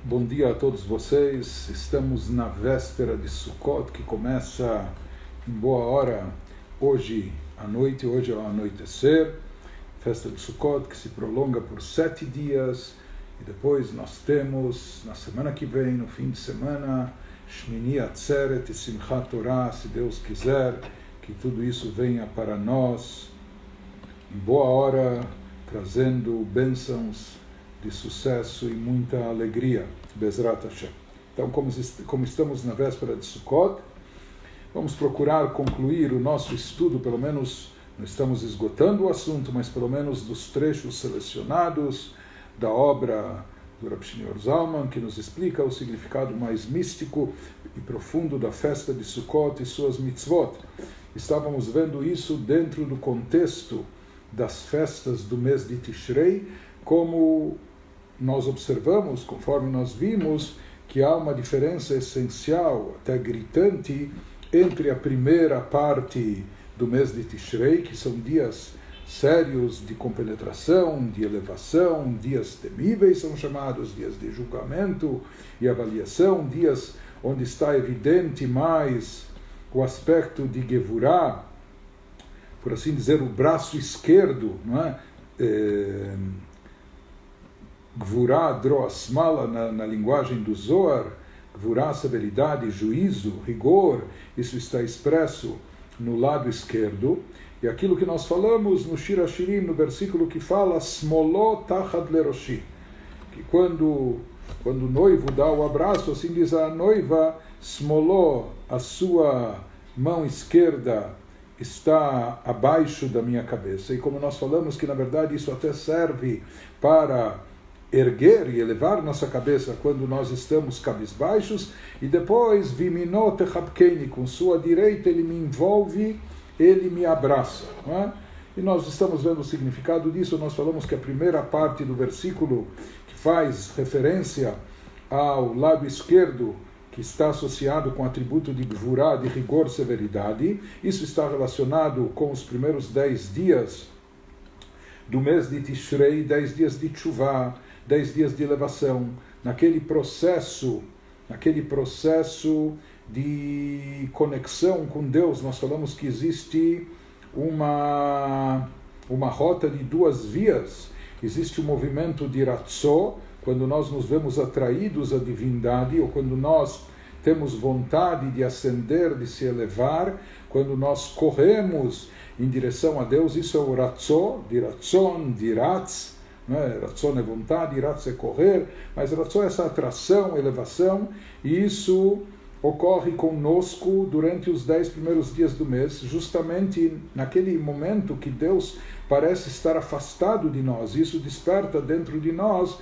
Bom dia a todos vocês. Estamos na véspera de Sukkot, que começa em boa hora hoje à noite, hoje ao anoitecer. Festa de Sukkot que se prolonga por 7 dias. E depois nós temos, na semana que vem, no fim de semana, Shmini Atzeret e Simchat Torah, se Deus quiser, que tudo isso venha para nós em boa hora, trazendo bênçãos de sucesso e muita alegria. Bezrat Hashem. Então, como estamos na véspera de Sukkot, vamos procurar concluir o nosso estudo, pelo menos, não estamos esgotando o assunto, mas pelo menos dos trechos selecionados da obra do Rav Shneur Zalman, que nos explica o significado mais místico e profundo da festa de Sukkot e suas mitzvot. Estávamos vendo isso dentro do contexto das festas do mês de Tishrei, como nós observamos, conforme nós vimos, que há uma diferença essencial, até gritante, entre a primeira parte do mês de Tishrei, que são dias sérios de compenetração, de elevação, dias temíveis são chamados, dias de julgamento e avaliação, dias onde está evidente mais o aspecto de Gevurah, por assim dizer, o braço esquerdo, não é? Gvurá, droasmala, na linguagem do Zohar, Gvurá, severidade, juízo, rigor, isso está expresso no lado esquerdo. E aquilo que nós falamos no Shir Hashirim, no versículo que fala Smolo tachad leroshi, que quando o noivo dá o abraço, assim diz a noiva, Smolo, a sua mão esquerda está abaixo da minha cabeça. E como nós falamos que na verdade isso até serve para erguer e elevar nossa cabeça quando nós estamos cabisbaixos, e depois, Vimino techapkeni, com sua direita ele me envolve, ele me abraça. Não é? E nós estamos vendo o significado disso. Nós falamos que a primeira parte do versículo, que faz referência ao lado esquerdo, que está associado com o atributo de Gvurá, de rigor, severidade, isso está relacionado com os primeiros 10 dias do mês de Tishrei, 10 dias de Tshuvah, 10 dias de elevação, naquele processo de conexão com Deus. Nós falamos que existe uma rota de 2 vias. Existe o movimento de Ratzó, quando nós nos vemos atraídos à divindade, ou quando nós temos vontade de ascender, de se elevar, quando nós corremos em direção a Deus, isso é o Ratzó, de Ratzon, de Ratz. Ratzon é vontade, Ratz é correr, mas Ratzon é essa atração, elevação, e isso ocorre conosco durante os 10 primeiros dias do mês, justamente naquele momento que Deus parece estar afastado de nós. Isso desperta dentro de nós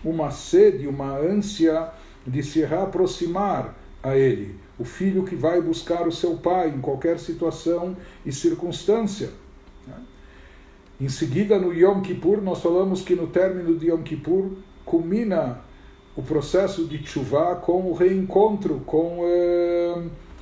uma sede, uma ânsia de se reaproximar a Ele, o filho que vai buscar o seu pai em qualquer situação e circunstância. Em seguida, no Yom Kippur, nós falamos que no término de Yom Kippur culmina o processo de Tshuvah com o reencontro, com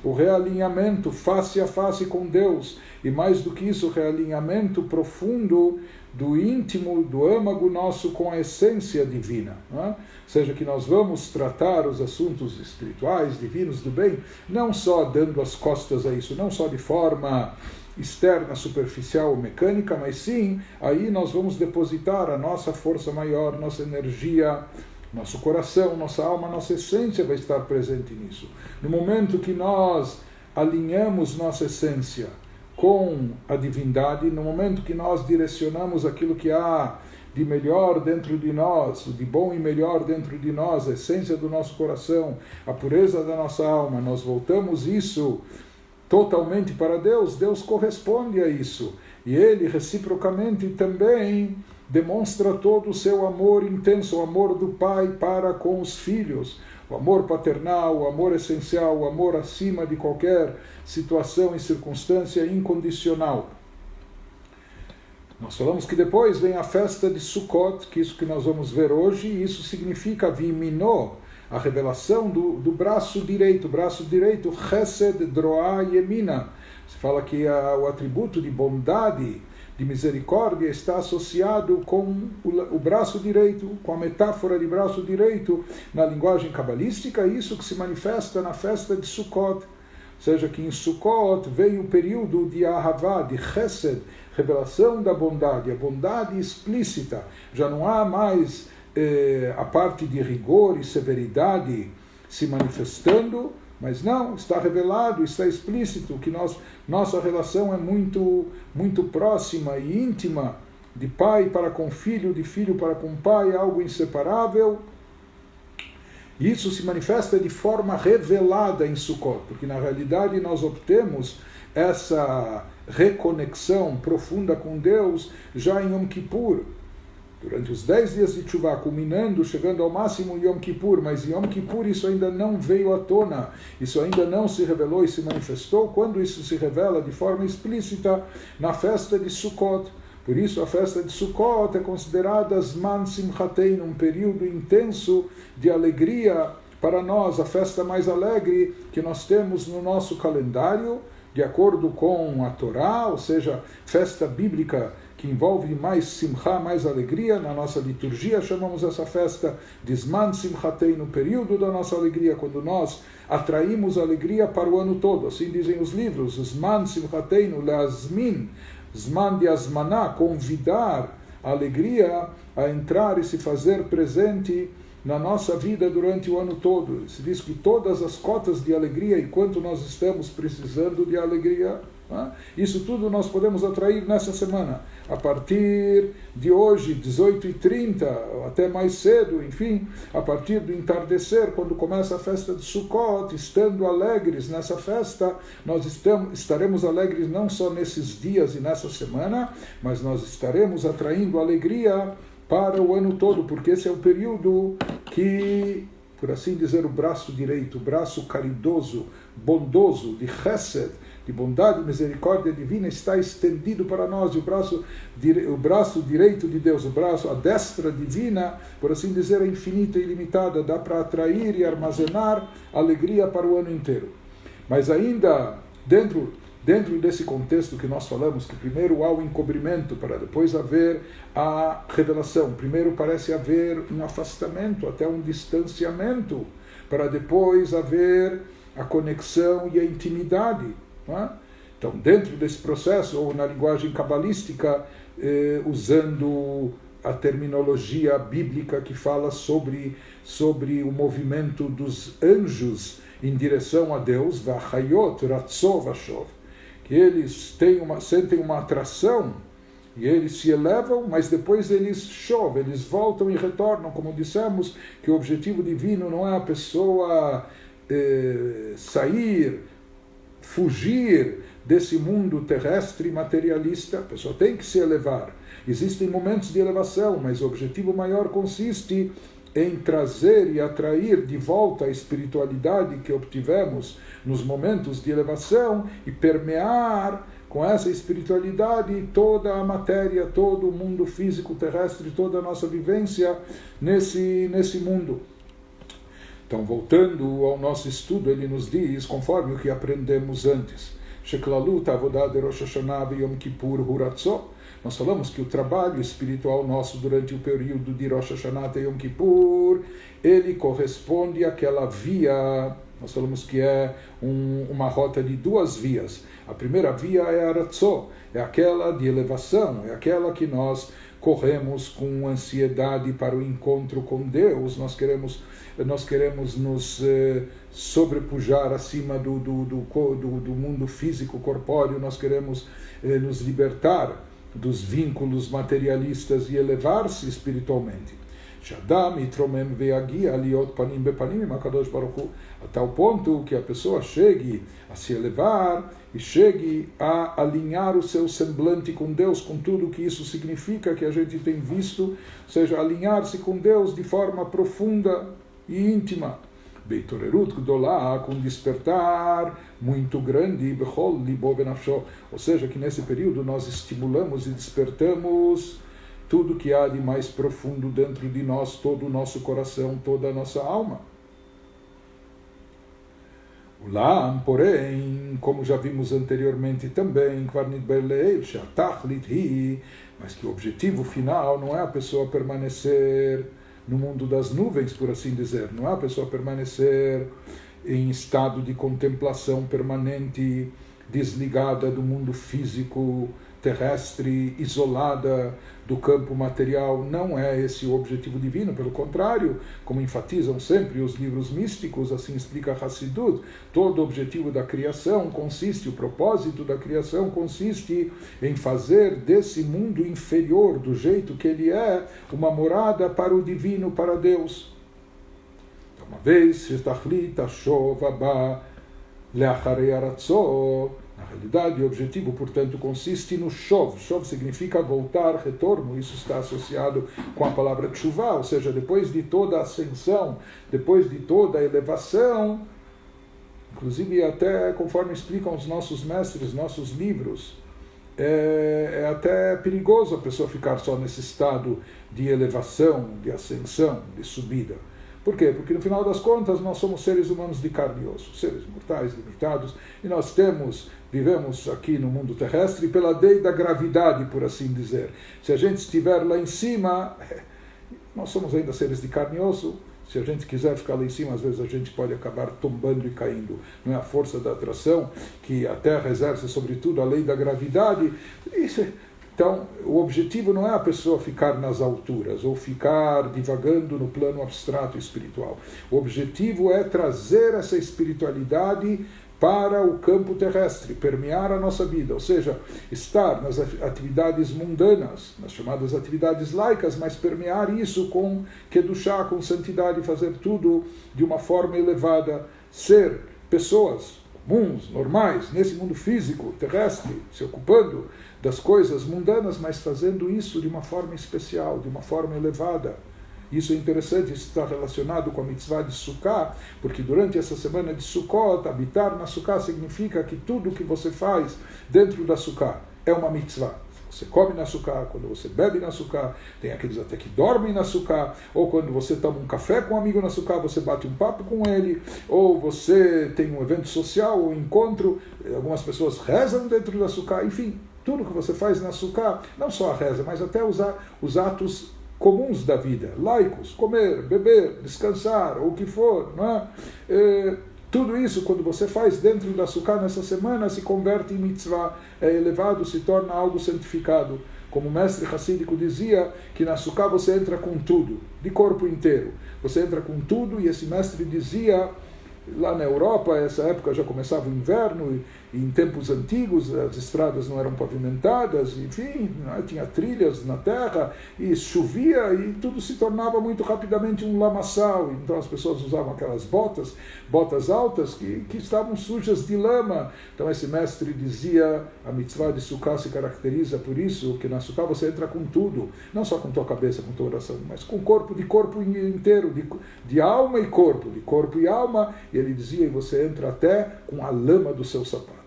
o realinhamento face a face com Deus. E mais do que isso, o realinhamento profundo do íntimo, do âmago nosso com a essência divina. Ou seja, que nós vamos tratar os assuntos espirituais, divinos, do bem, não só dando as costas a isso, não só de forma externa, superficial ou mecânica, mas sim, aí nós vamos depositar a nossa força maior, nossa energia, nosso coração, nossa alma, nossa essência vai estar presente nisso. No momento que nós alinhamos nossa essência com a divindade, no momento que nós direcionamos aquilo que há de melhor dentro de nós, de bom e melhor dentro de nós, a essência do nosso coração, a pureza da nossa alma, nós voltamos isso totalmente para Deus, Deus corresponde a isso. E Ele, reciprocamente, também demonstra todo o seu amor intenso, o amor do Pai para com os filhos, o amor paternal, o amor essencial, o amor acima de qualquer situação e circunstância incondicional. Nós falamos que depois vem a festa de Sukkot, que é isso que nós vamos ver hoje, e isso significa Vimino, a revelação do braço direito, Chesed, Droá e Yemina. Se fala que o atributo de bondade, de misericórdia está associado com o braço direito, com a metáfora de braço direito na linguagem cabalística, isso que se manifesta na festa de Sukkot. Ou seja, que em Sukkot veio o período de Ahavá, de Chesed, revelação da bondade, a bondade explícita. Já não há mais a parte de rigor e severidade se manifestando, mas não, está revelado, está explícito que nossa relação é muito, muito próxima e íntima, de pai para com filho, de filho para com pai, algo inseparável. Isso se manifesta de forma revelada em Sukkot, porque na realidade nós obtemos essa reconexão profunda com Deus já em Yom Kippur, durante os 10 dias de Teshuvah, culminando, chegando ao máximo em Yom Kippur, mas em Yom Kippur isso ainda não veio à tona, isso ainda não se revelou e se manifestou, quando isso se revela de forma explícita na festa de Sukkot. Por isso a festa de Sukkot é considerada Zman Simchateinu, um período intenso de alegria para nós, a festa mais alegre que nós temos no nosso calendário, de acordo com a Torá, ou seja, festa bíblica que envolve mais simcha, mais alegria. Na nossa liturgia chamamos essa festa de Zman Simchateinu, período da nossa alegria, quando nós atraímos alegria para o ano todo. Assim dizem os livros, Zman Simchateinu leazmin, Zman de Azmaná, convidar a alegria a entrar e se fazer presente na nossa vida durante o ano todo. Se diz que todas as cotas de alegria, enquanto nós estamos precisando de alegria, isso tudo nós podemos atrair nessa semana. A partir de hoje, 18h30, até mais cedo, enfim, a partir do entardecer, quando começa a festa de Sukkot, estando alegres nessa festa, nós estaremos alegres não só nesses dias e nessa semana, mas nós estaremos atraindo alegria para o ano todo, porque esse é o período que, por assim dizer, o braço direito, o braço caridoso, bondoso, de Chesed, de bondade e misericórdia divina, está estendido para nós, e o braço direito de Deus, a destra divina, por assim dizer, é infinita e ilimitada, dá para atrair e armazenar alegria para o ano inteiro. Mas ainda, dentro desse contexto que nós falamos, que primeiro há o encobrimento para depois haver a revelação, primeiro parece haver um afastamento, até um distanciamento, para depois haver a conexão e a intimidade. Então, dentro desse processo, ou na linguagem cabalística, usando a terminologia bíblica que fala sobre o movimento dos anjos em direção a Deus, Vachayot, Ratzov, Vashov, que eles sentem uma atração e eles se elevam, mas depois eles voltam e retornam, como dissemos, que o objetivo divino não é a pessoa sair, fugir desse mundo terrestre materialista. A pessoa tem que se elevar. Existem momentos de elevação, mas o objetivo maior consiste em trazer e atrair de volta a espiritualidade que obtivemos nos momentos de elevação e permear com essa espiritualidade toda a matéria, todo o mundo físico terrestre, toda a nossa vivência nesse mundo. Então, voltando ao nosso estudo, ele nos diz, conforme o que aprendemos antes, Sheklalut Avodah de Rosh Hashanah Yom Kippur Huratzo. Nós falamos que o trabalho espiritual nosso durante o período de Rosh Hashanah e Yom Kippur, ele corresponde àquela via, nós falamos que é uma rota de 2 vias. A primeira via é a Ratzó, é aquela de elevação, é aquela que nós corremos com ansiedade para o encontro com Deus, nós queremos nos sobrepujar acima do mundo físico, corpóreo, nós queremos nos libertar dos vínculos materialistas e elevar-se espiritualmente. A tal ponto que a pessoa chegue a se elevar e chegue a alinhar o seu semblante com Deus, com tudo que isso significa, que a gente tem visto, ou seja, alinhar-se com Deus de forma profunda e íntima. Beitorerut Gdolá, com despertar muito grande, Bechol Libo Benafsho, ou seja, que nesse período nós estimulamos e despertamos tudo que há de mais profundo dentro de nós, todo o nosso coração, toda a nossa alma. Ulam, porém, como já vimos anteriormente também, mas que o objetivo final não é a pessoa permanecer no mundo das nuvens, por assim dizer, não é a pessoa permanecer em estado de contemplação permanente, desligada do mundo físico, terrestre, isolada do campo material. Não é esse o objetivo divino, pelo contrário, como enfatizam sempre os livros místicos, assim explica Hassidut, todo o objetivo da criação consiste, o propósito da criação consiste em fazer desse mundo inferior, do jeito que ele é, uma morada para o divino, para Deus. Uma vez, na realidade, o objetivo, portanto, consiste no shov. Shov significa voltar, retorno. Isso está associado com a palavra tshuvah, ou seja, depois de toda a ascensão, depois de toda a elevação, inclusive até conforme explicam os nossos mestres, nossos livros, é até perigoso a pessoa ficar só nesse estado de elevação, de ascensão, de subida. Por quê? Porque no final das contas nós somos seres humanos de carne e osso, seres mortais, limitados, e nós vivemos aqui no mundo terrestre pela lei da gravidade, por assim dizer. Se a gente estiver lá em cima, nós somos ainda seres de carne e osso. Se a gente quiser ficar lá em cima, às vezes a gente pode acabar tombando e caindo. Não é a força da atração que a Terra exerce, sobretudo a lei da gravidade. Então, o objetivo não é a pessoa ficar nas alturas ou ficar divagando no plano abstrato espiritual. O objetivo é trazer essa espiritualidade para o campo terrestre, permear a nossa vida, ou seja, estar nas atividades mundanas, nas chamadas atividades laicas, mas permear isso com kedushá, com santidade, fazer tudo de uma forma elevada, ser pessoas comuns, normais, nesse mundo físico, terrestre, se ocupando das coisas mundanas, mas fazendo isso de uma forma especial, de uma forma elevada. Isso é interessante, isso está relacionado com a mitzvah de Sukkah, porque durante essa semana de Sukkot, habitar na Sukkah significa que tudo que você faz dentro da Sukkah é uma mitzvah. Você come na Sukkah, quando você bebe na Sukkah, tem aqueles até que dormem na Sukkah, ou quando você toma um café com um amigo na Sukkah, você bate um papo com ele, ou você tem um evento social, um encontro, algumas pessoas rezam dentro da Sukkah, enfim, tudo que você faz na Sukkah, não só a reza, mas até os atos comuns da vida, laicos, comer, beber, descansar, ou o que for, não é? Tudo isso, quando você faz dentro da Sukkah nessa semana, se converte em mitzvah, é elevado, se torna algo santificado. Como o mestre Hassídico dizia, que na Sukkah você entra com tudo, de corpo inteiro. Você entra com tudo, e esse mestre dizia, lá na Europa, essa época já começava o inverno, e em tempos antigos as estradas não eram pavimentadas, enfim, tinha trilhas na terra, e chovia, e tudo se tornava muito rapidamente um lamaçal. Então as pessoas usavam aquelas botas altas que estavam sujas de lama. Então esse mestre dizia, a mitzvah de Sukkah se caracteriza por isso, que na Sukkah você entra com tudo, não só com tua cabeça, com tua oração, mas com o corpo, de corpo inteiro, de alma e corpo, de corpo e alma, e ele dizia, e você entra até com a lama dos seus sapatos.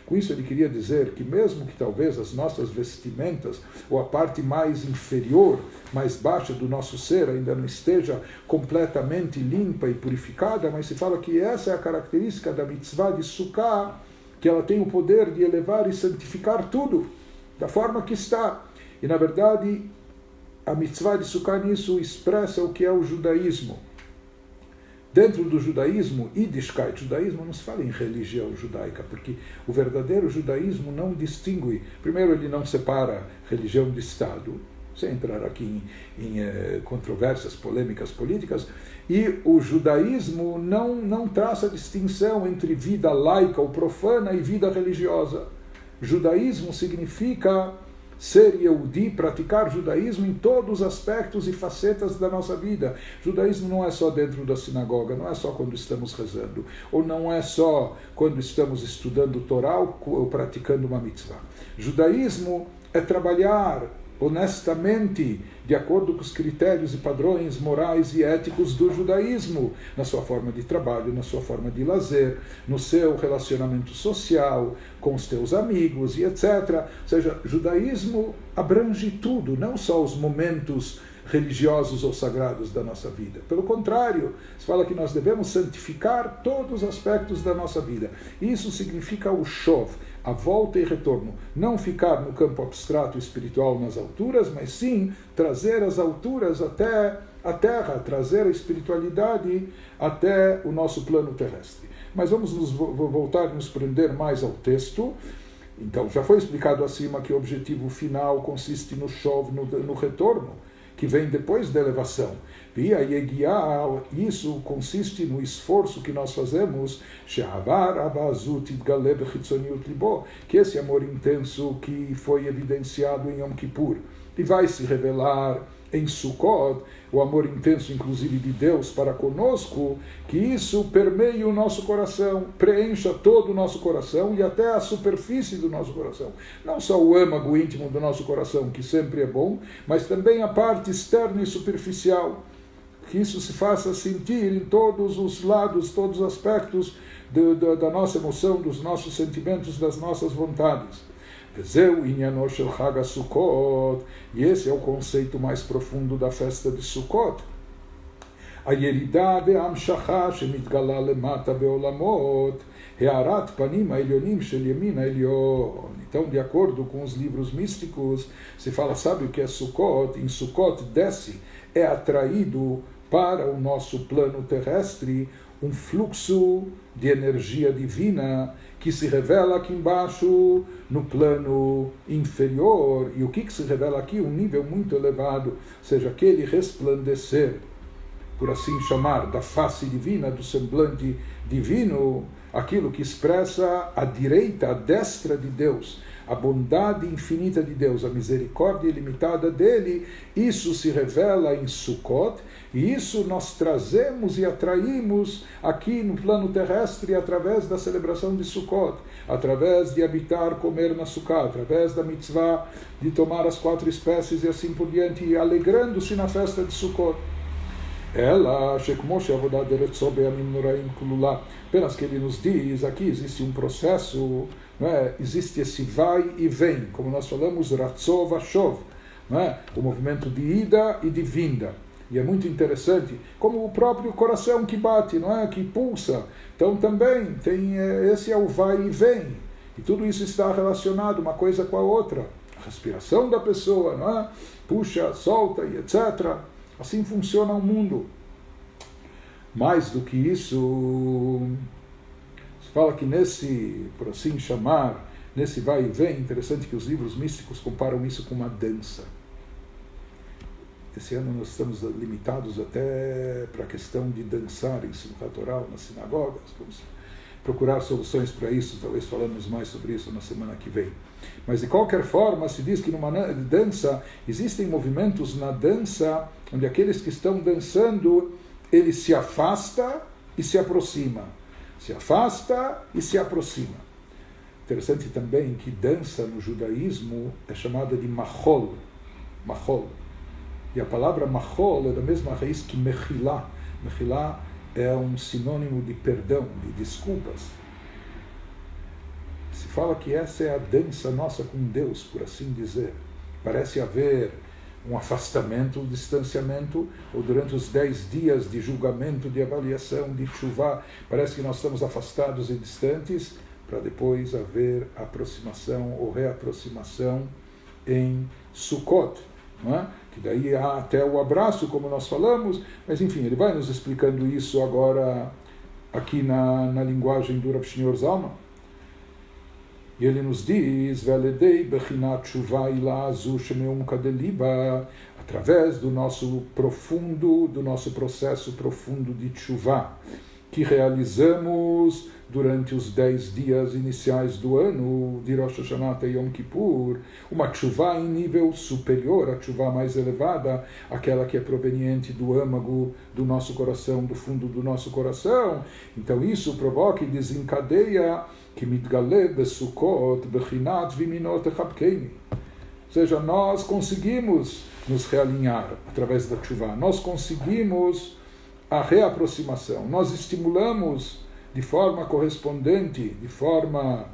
Com isso ele queria dizer que mesmo que talvez as nossas vestimentas, ou a parte mais inferior, mais baixa do nosso ser ainda não esteja completamente limpa e purificada, mas se fala que essa é a característica da mitzvah de Sukkah, que ela tem o poder de elevar e santificar tudo, da forma que está. E na verdade, a mitzvah de Sukkah nisso expressa o que é o judaísmo. Dentro do judaísmo, Yiddishkeit, judaísmo não se fala em religião judaica, porque o verdadeiro judaísmo não distingue, primeiro ele não separa religião de Estado, sem entrar aqui em controvérsias, polêmicas políticas, e o judaísmo não traça distinção entre vida laica ou profana e vida religiosa. Judaísmo significa ser Yehudi, praticar judaísmo em todos os aspectos e facetas da nossa vida. Judaísmo não é só dentro da sinagoga, não é só quando estamos rezando, ou não é só quando estamos estudando Torá ou praticando uma mitzvah. Judaísmo é trabalhar honestamente, de acordo com os critérios e padrões morais e éticos do judaísmo, na sua forma de trabalho, na sua forma de lazer, no seu relacionamento social, com os teus amigos e etc. Ou seja, judaísmo abrange tudo, não só os momentos religiosos ou sagrados da nossa vida. Pelo contrário, se fala que nós devemos santificar todos os aspectos da nossa vida. Isso significa o shov, a volta e retorno. Não ficar no campo abstrato espiritual nas alturas, mas sim trazer as alturas até a terra, trazer a espiritualidade até o nosso plano terrestre. Mas vamos voltar a nos prender mais ao texto. Então, já foi explicado acima que o objetivo final consiste no shov, no retorno, que vem depois da elevação. E a yegiá, isso consiste no esforço que nós fazemos, que esse amor intenso que foi evidenciado em Yom Kippur, e vai se revelar em Sukkot, o amor intenso, inclusive, de Deus para conosco, que isso permeie o nosso coração, preencha todo o nosso coração e até a superfície do nosso coração. Não só o âmago íntimo do nosso coração, que sempre é bom, mas também a parte externa e superficial, que isso se faça sentir em todos os lados, todos os aspectos da nossa emoção, dos nossos sentimentos, das nossas vontades. E esse é o conceito mais profundo da festa de Sukkot. A ירידה והמשכה שמתגלה למטה בעולמות, הארת פנים העליונים של ימין העליון. Então, de acordo com os livros místicos, se fala, sabe o que é Sukkot? Em Sukkot desce, é atraído para o nosso plano terrestre um fluxo de energia divina que se revela aqui embaixo no plano inferior. E o que se revela aqui? Um nível muito elevado, ou seja, aquele resplandecer, por assim chamar, da face divina, do semblante divino, aquilo que expressa a direita, a destra de Deus, a bondade infinita de Deus, a misericórdia ilimitada dele. Isso se revela em Sukkot, e isso nós trazemos e atraímos aqui no plano terrestre através da celebração de Sukkot, através de habitar, comer na Sukkah, através da mitzvah de tomar as 4 espécies e assim por diante, e alegrando-se na festa de Sukkot. Ela, apenas que ele nos diz, aqui existe um processo, não é? Existe esse vai e vem, como nós falamos, ratzov vashov, não é? O movimento de ida e de vinda. E é muito interessante, como o próprio coração que bate, não é? Que pulsa. Então também tem, esse é o vai e vem. E tudo isso está relacionado uma coisa com a outra. A respiração da pessoa, não é? Puxa, solta e etc. Assim funciona o mundo. Mais do que isso, se fala que nesse, por assim chamar, nesse vai e vem, interessante que os livros místicos comparam isso com uma dança. Esse ano nós estamos limitados até para a questão de dançar em Simchat Torah, nas sinagogas. Vamos procurar soluções para isso, talvez falamos mais sobre isso na semana que vem. Mas de qualquer forma, se diz que numa dança, existem movimentos na dança, onde aqueles que estão dançando, ele se afasta e se aproxima. Se afasta e se aproxima. Interessante também que dança no judaísmo é chamada de machol. Machol. E a palavra machol é da mesma raiz que mechilá. Mechilá é um sinônimo de perdão, de desculpas. Se fala que essa é a dança nossa com Deus, por assim dizer. Parece haver um afastamento, um distanciamento, ou durante os 10 dias de julgamento, de avaliação, de chuvá, parece que nós estamos afastados e distantes, para depois haver aproximação ou reaproximação em Sukkot, não é? Que daí há até o abraço, como nós falamos, mas enfim, ele vai nos explicando isso agora aqui na linguagem do Rav Shneur Zalman. E ele nos diz, através do nosso processo profundo de tshuva, que realizamos durante os 10 dias iniciais do ano, de Rosh Hashanah até Yom Kippur, uma tshuva em nível superior, a tshuva mais elevada, aquela que é proveniente do âmago do nosso coração, do fundo do nosso coração. Então isso provoca e desencadeia que mitgale besukot bechinat viminot echabkeini. Ou seja, nós conseguimos nos realinhar através da tshuva, nós conseguimos a reaproximação, nós estimulamos de forma correspondente, de forma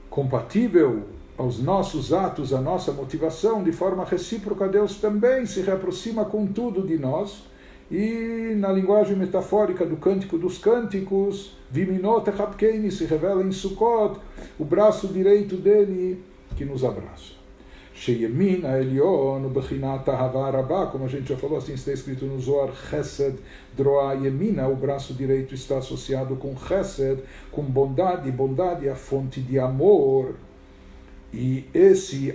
compatível aos nossos atos, a nossa motivação, de forma recíproca, Deus também se reaproxima com tudo de nós. E na linguagem metafórica do Cântico dos Cânticos, Viminot Echapkeini, se revela em Sukkot, o braço direito dele que nos abraça. Sheyemin Elion, Bechinat Ahava Rabá, como a gente já falou, assim está escrito no Zohar, Chesed Droa Yemina, o braço direito está associado com Chesed, com bondade, bondade é a fonte de amor. E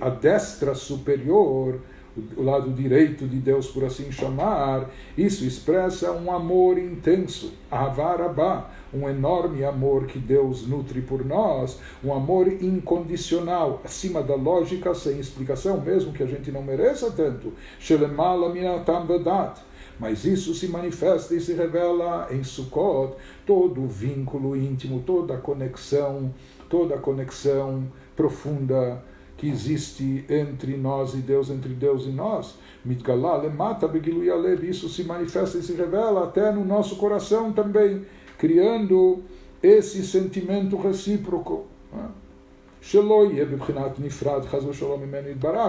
a destra superior, o lado direito de Deus, por assim chamar, isso expressa um amor intenso, Ahava Rabá, um enorme amor que Deus nutre por nós, um amor incondicional, acima da lógica, sem explicação, mesmo que a gente não mereça tanto, Shelemala minatam vedat. Mas isso se manifesta e se revela em Sukkot, todo o vínculo íntimo, toda a conexão profunda que existe entre nós e Deus, entre Deus e nós. Mitgalá lemata begilui alev, isso se manifesta e se revela até no nosso coração também, criando esse sentimento recíproco.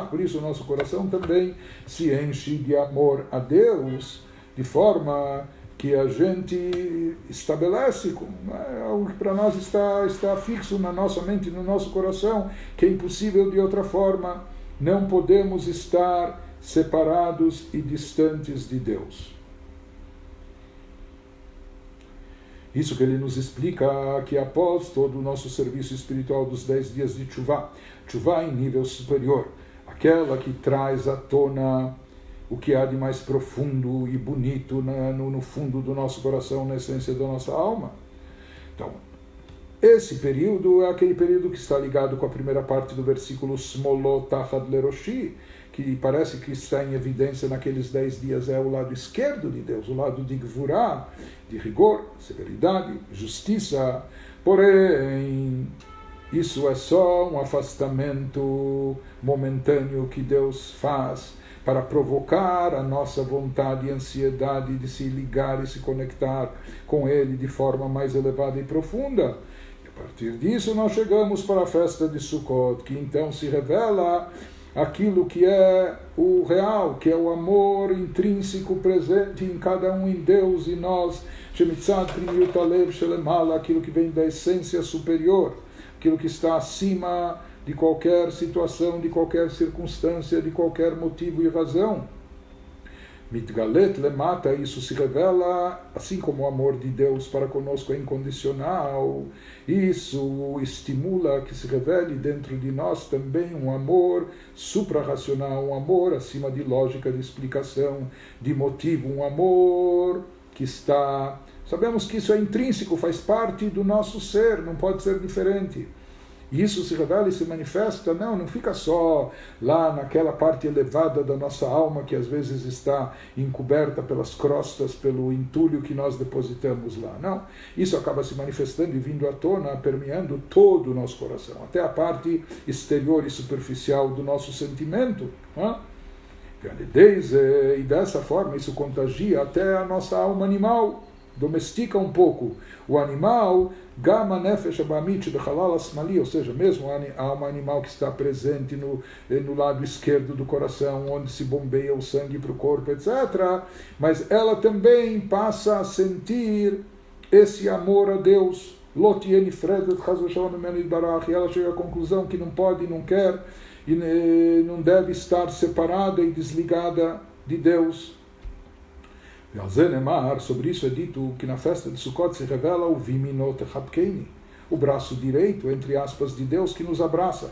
Por isso o nosso coração também se enche de amor a Deus, de forma que a gente estabelece, algo que para nós está fixo na nossa mente, no nosso coração, que é impossível de outra forma. Não podemos estar separados e distantes de Deus. Isso que ele nos explica que após todo o nosso serviço espiritual dos 10 dias de Tchuvá, Tchuvá em nível superior, aquela que traz à tona o que há de mais profundo e bonito no fundo do nosso coração, na essência da nossa alma. Então, esse período é aquele período que está ligado com a primeira parte do versículo Smolot Tachad Leroshi, que parece que está em evidência naqueles 10 dias, é o lado esquerdo de Deus, o lado de Gvurá, de rigor, severidade, justiça. Porém, isso é só um afastamento momentâneo que Deus faz para provocar a nossa vontade e ansiedade de se ligar e se conectar com Ele de forma mais elevada e profunda. E a partir disso nós chegamos para a festa de Sukkot, que então se revela aquilo que é o real, que é o amor intrínseco presente em cada um, em Deus e nós, Shemitzad Primiut Alev Shelemala, aquilo que vem da essência superior, aquilo que está acima de qualquer situação, de qualquer circunstância, de qualquer motivo e razão. Mitgalet lemata, isso se revela, assim como o amor de Deus para conosco é incondicional, isso estimula que se revele dentro de nós também um amor suprarracional, um amor acima de lógica, de explicação, de motivo, um amor que está... Sabemos que isso é intrínseco, faz parte do nosso ser, não pode ser diferente. E isso se revela e se manifesta, não fica só lá naquela parte elevada da nossa alma que às vezes está encoberta pelas crostas, pelo entulho que nós depositamos lá. Não, isso acaba se manifestando e vindo à tona, permeando todo o nosso coração, até a parte exterior e superficial do nosso sentimento. E dessa forma isso contagia até a nossa alma animal, domestica um pouco o animal, Gama Nefesh Abamit Bechalal Asmali, ou seja, mesmo a alma animal que está presente no lado esquerdo do coração, onde se bombeia o sangue para o corpo, etc. Mas ela também passa a sentir esse amor a Deus. Lotieni Fredet Chazoshalom Menid Barach, e ela chega à conclusão que não pode, não quer, e não deve estar separada e desligada de Deus. Sobre isso é dito que na festa de Sukkot se revela o Viminot Echapkeini, o braço direito, entre aspas, de Deus que nos abraça.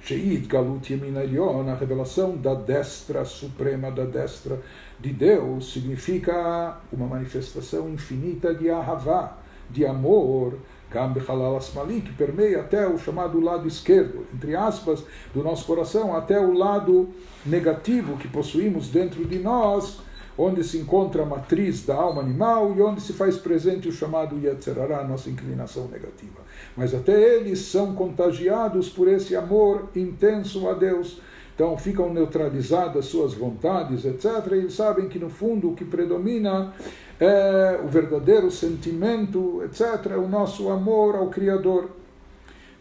Sheit Galut Yemin Elyon, a revelação da destra suprema, da destra de Deus, significa uma manifestação infinita de Ahavá, de amor, Gam Bechalal Asmali, que permeia até o chamado lado esquerdo, entre aspas, do nosso coração, até o lado negativo que possuímos dentro de nós, onde se encontra a matriz da alma animal e onde se faz presente o chamado Yetzer Hara, a nossa inclinação negativa. Mas até eles são contagiados por esse amor intenso a Deus. Então ficam neutralizadas suas vontades, etc. E eles sabem que no fundo o que predomina é o verdadeiro sentimento, etc. O nosso amor ao Criador.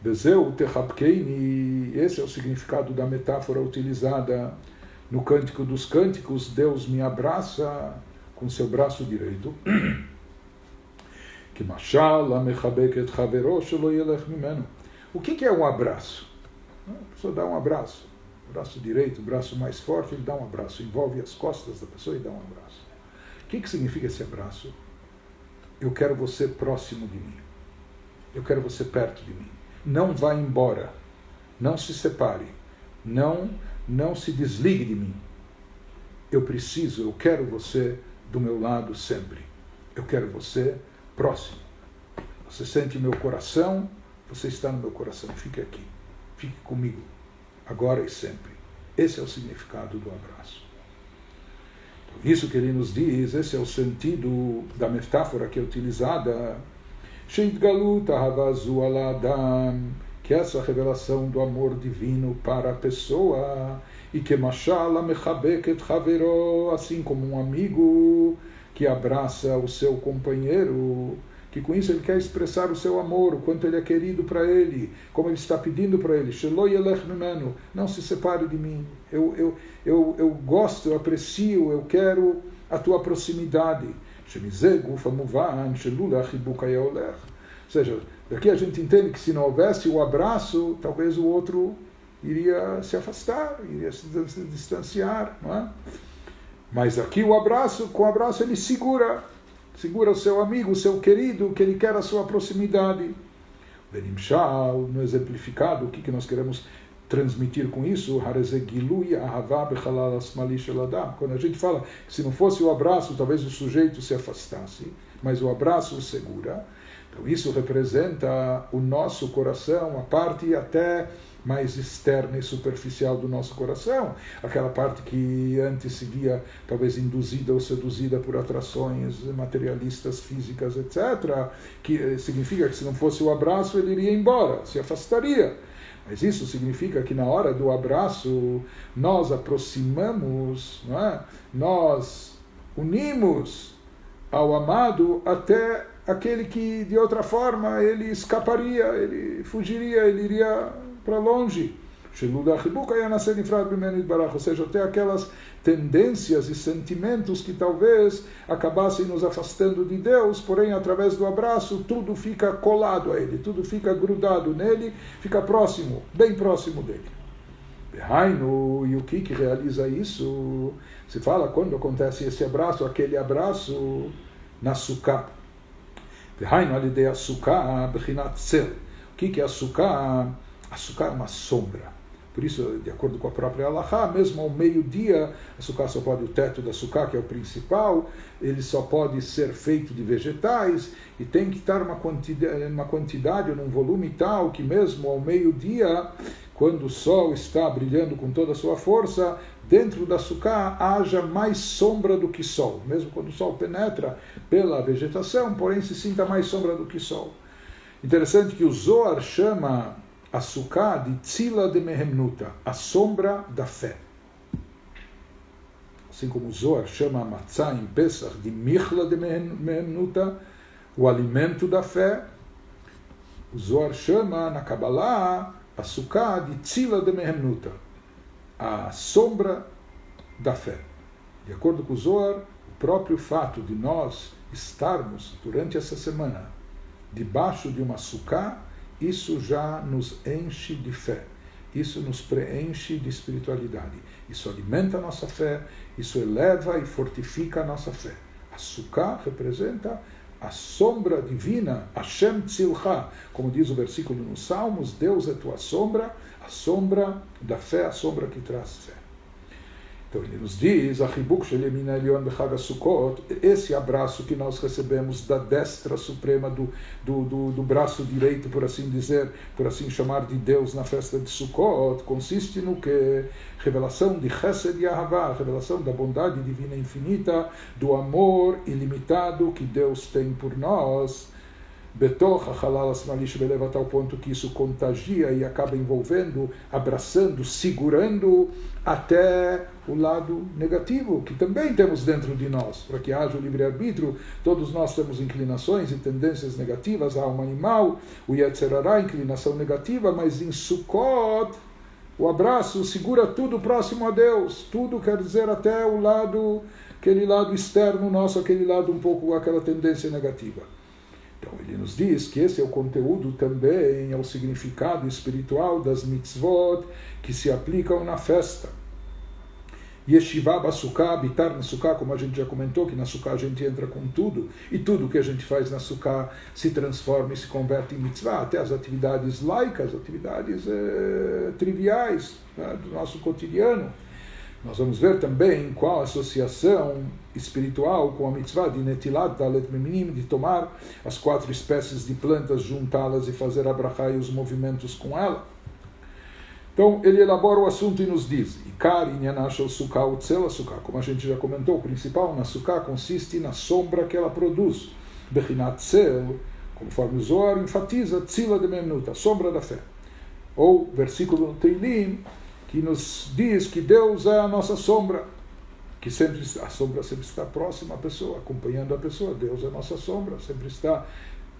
Bezeu Techapkeini, E esse é o significado da metáfora utilizada no Cântico dos Cânticos. Deus me abraça com seu braço direito. O que é um abraço? A pessoa dá um abraço. O braço direito, o braço mais forte, ele dá um abraço. Envolve as costas da pessoa e dá um abraço. O que significa esse abraço? Eu quero você próximo de mim. Eu quero você perto de mim. Não vá embora. Não se separe. Não se desligue de mim. Eu quero você do meu lado sempre. Eu quero você próximo. Você sente meu coração, você está no meu coração. Fique aqui. Fique comigo. Agora e sempre. Esse é o significado do abraço. Então, isso que ele nos diz, esse é o sentido da metáfora que é utilizada. Que essa revelação do amor divino para a pessoa, e que assim como um amigo que abraça o seu companheiro, que com isso ele quer expressar o seu amor, o quanto ele é querido para ele, como ele está pedindo para ele, não se separe de mim, eu gosto, eu aprecio, eu quero a tua proximidade. Ou seja, daqui a gente entende que se não houvesse o abraço, talvez o outro iria se afastar, iria se distanciar, não é? Mas aqui com o abraço ele segura o seu amigo, o seu querido, que ele quer a sua proximidade. Benimshal, no exemplificado, o que nós queremos transmitir com isso? Quando a gente fala que se não fosse o abraço, talvez o sujeito se afastasse, mas o abraço o segura. Então isso representa o nosso coração, a parte até mais externa e superficial do nosso coração, aquela parte que antes se via talvez induzida ou seduzida por atrações materialistas, físicas, etc., que significa que se não fosse o abraço ele iria embora, se afastaria. Mas isso significa que na hora do abraço nós aproximamos, não é? Nós unimos ao amado até aquele que de outra forma ele escaparia, ele fugiria, ele iria para longe. Ou seja, até aquelas tendências e sentimentos que talvez acabassem nos afastando de Deus, porém através do abraço tudo fica colado a ele, tudo fica grudado nele, fica próximo, bem próximo dele. E o que realiza isso? Se fala quando acontece esse abraço, aquele abraço na Sukkah. O que é a Sukkah? A Sukkah é uma sombra. Por isso, de acordo com a própria Halachá, mesmo ao meio-dia, a Sukkah só pode, o teto da Sukkah, que é o principal, ele só pode ser feito de vegetais e tem que estar uma quantidade, num volume tal que mesmo ao meio-dia, quando o sol está brilhando com toda a sua força, dentro da Sukkah haja mais sombra do que sol. Mesmo quando o sol penetra pela vegetação, porém se sinta mais sombra do que sol. Interessante que o Zohar chama a Sukkah de Tzila de Mehemnuta, a sombra da fé. Assim como o Zohar chama a Matzah em Pesach de Michla de Mehemnuta, o alimento da fé, o Zohar chama na Kabbalah a Sukkah de Tzila de Mehemnuta, a sombra da fé. De acordo com o Zohar, o próprio fato de nós estarmos durante essa semana debaixo de uma Sukkah, isso já nos enche de fé, isso nos preenche de espiritualidade, isso alimenta a nossa fé, isso eleva e fortifica a nossa fé. A Sukkah representa a sombra divina, Hashem Tzilcha, como diz o versículo nos Salmos, Deus é tua sombra, a sombra da fé, a sombra que traz fé. Então ele nos diz, esse abraço que nós recebemos da destra suprema do braço direito, por assim dizer, por assim chamar de Deus na festa de Sukkot, consiste no que? Revelação de Chesed e Ahavá, revelação da bondade divina infinita, do amor ilimitado que Deus tem por nós, Betoch Halal Asmalish beleva a tal ponto que isso contagia e acaba envolvendo, abraçando, segurando até o lado negativo, que também temos dentro de nós. Para que haja o livre-arbítrio, todos nós temos inclinações e tendências negativas, a alma animal, o Yetzer Hara, inclinação negativa, mas em Sukkot, O abraço segura tudo próximo a Deus. Tudo quer dizer até o lado, aquele lado externo nosso, aquele lado um pouco, aquela tendência negativa. Então ele nos diz que esse é o conteúdo também, é o significado espiritual das mitzvot que se aplicam na festa. Yeshivá Basuká, habitar na Suká, como a gente já comentou, que na Suká a gente entra com tudo, e tudo que a gente faz na Suká se transforma e se converte em mitzvah, até as atividades laicas, atividades triviais, né, do nosso cotidiano. Nós vamos ver também qual a associação espiritual com a mitzvah de Netilat Dalet Meminim, de tomar as 4 espécies de plantas, juntá-las e fazer a brachá e os movimentos com ela. Então, ele elabora o assunto e nos diz, como a gente já comentou, o principal na Sukkah consiste na sombra que ela produz. Bechinat Tzel, conforme o Zohar enfatiza, Tzila de Memnut, a sombra da fé. Ou, versículo no Teilim, que nos diz que Deus é a nossa sombra, que sempre a sombra sempre está próxima à pessoa, acompanhando a pessoa. Deus é a nossa sombra, sempre está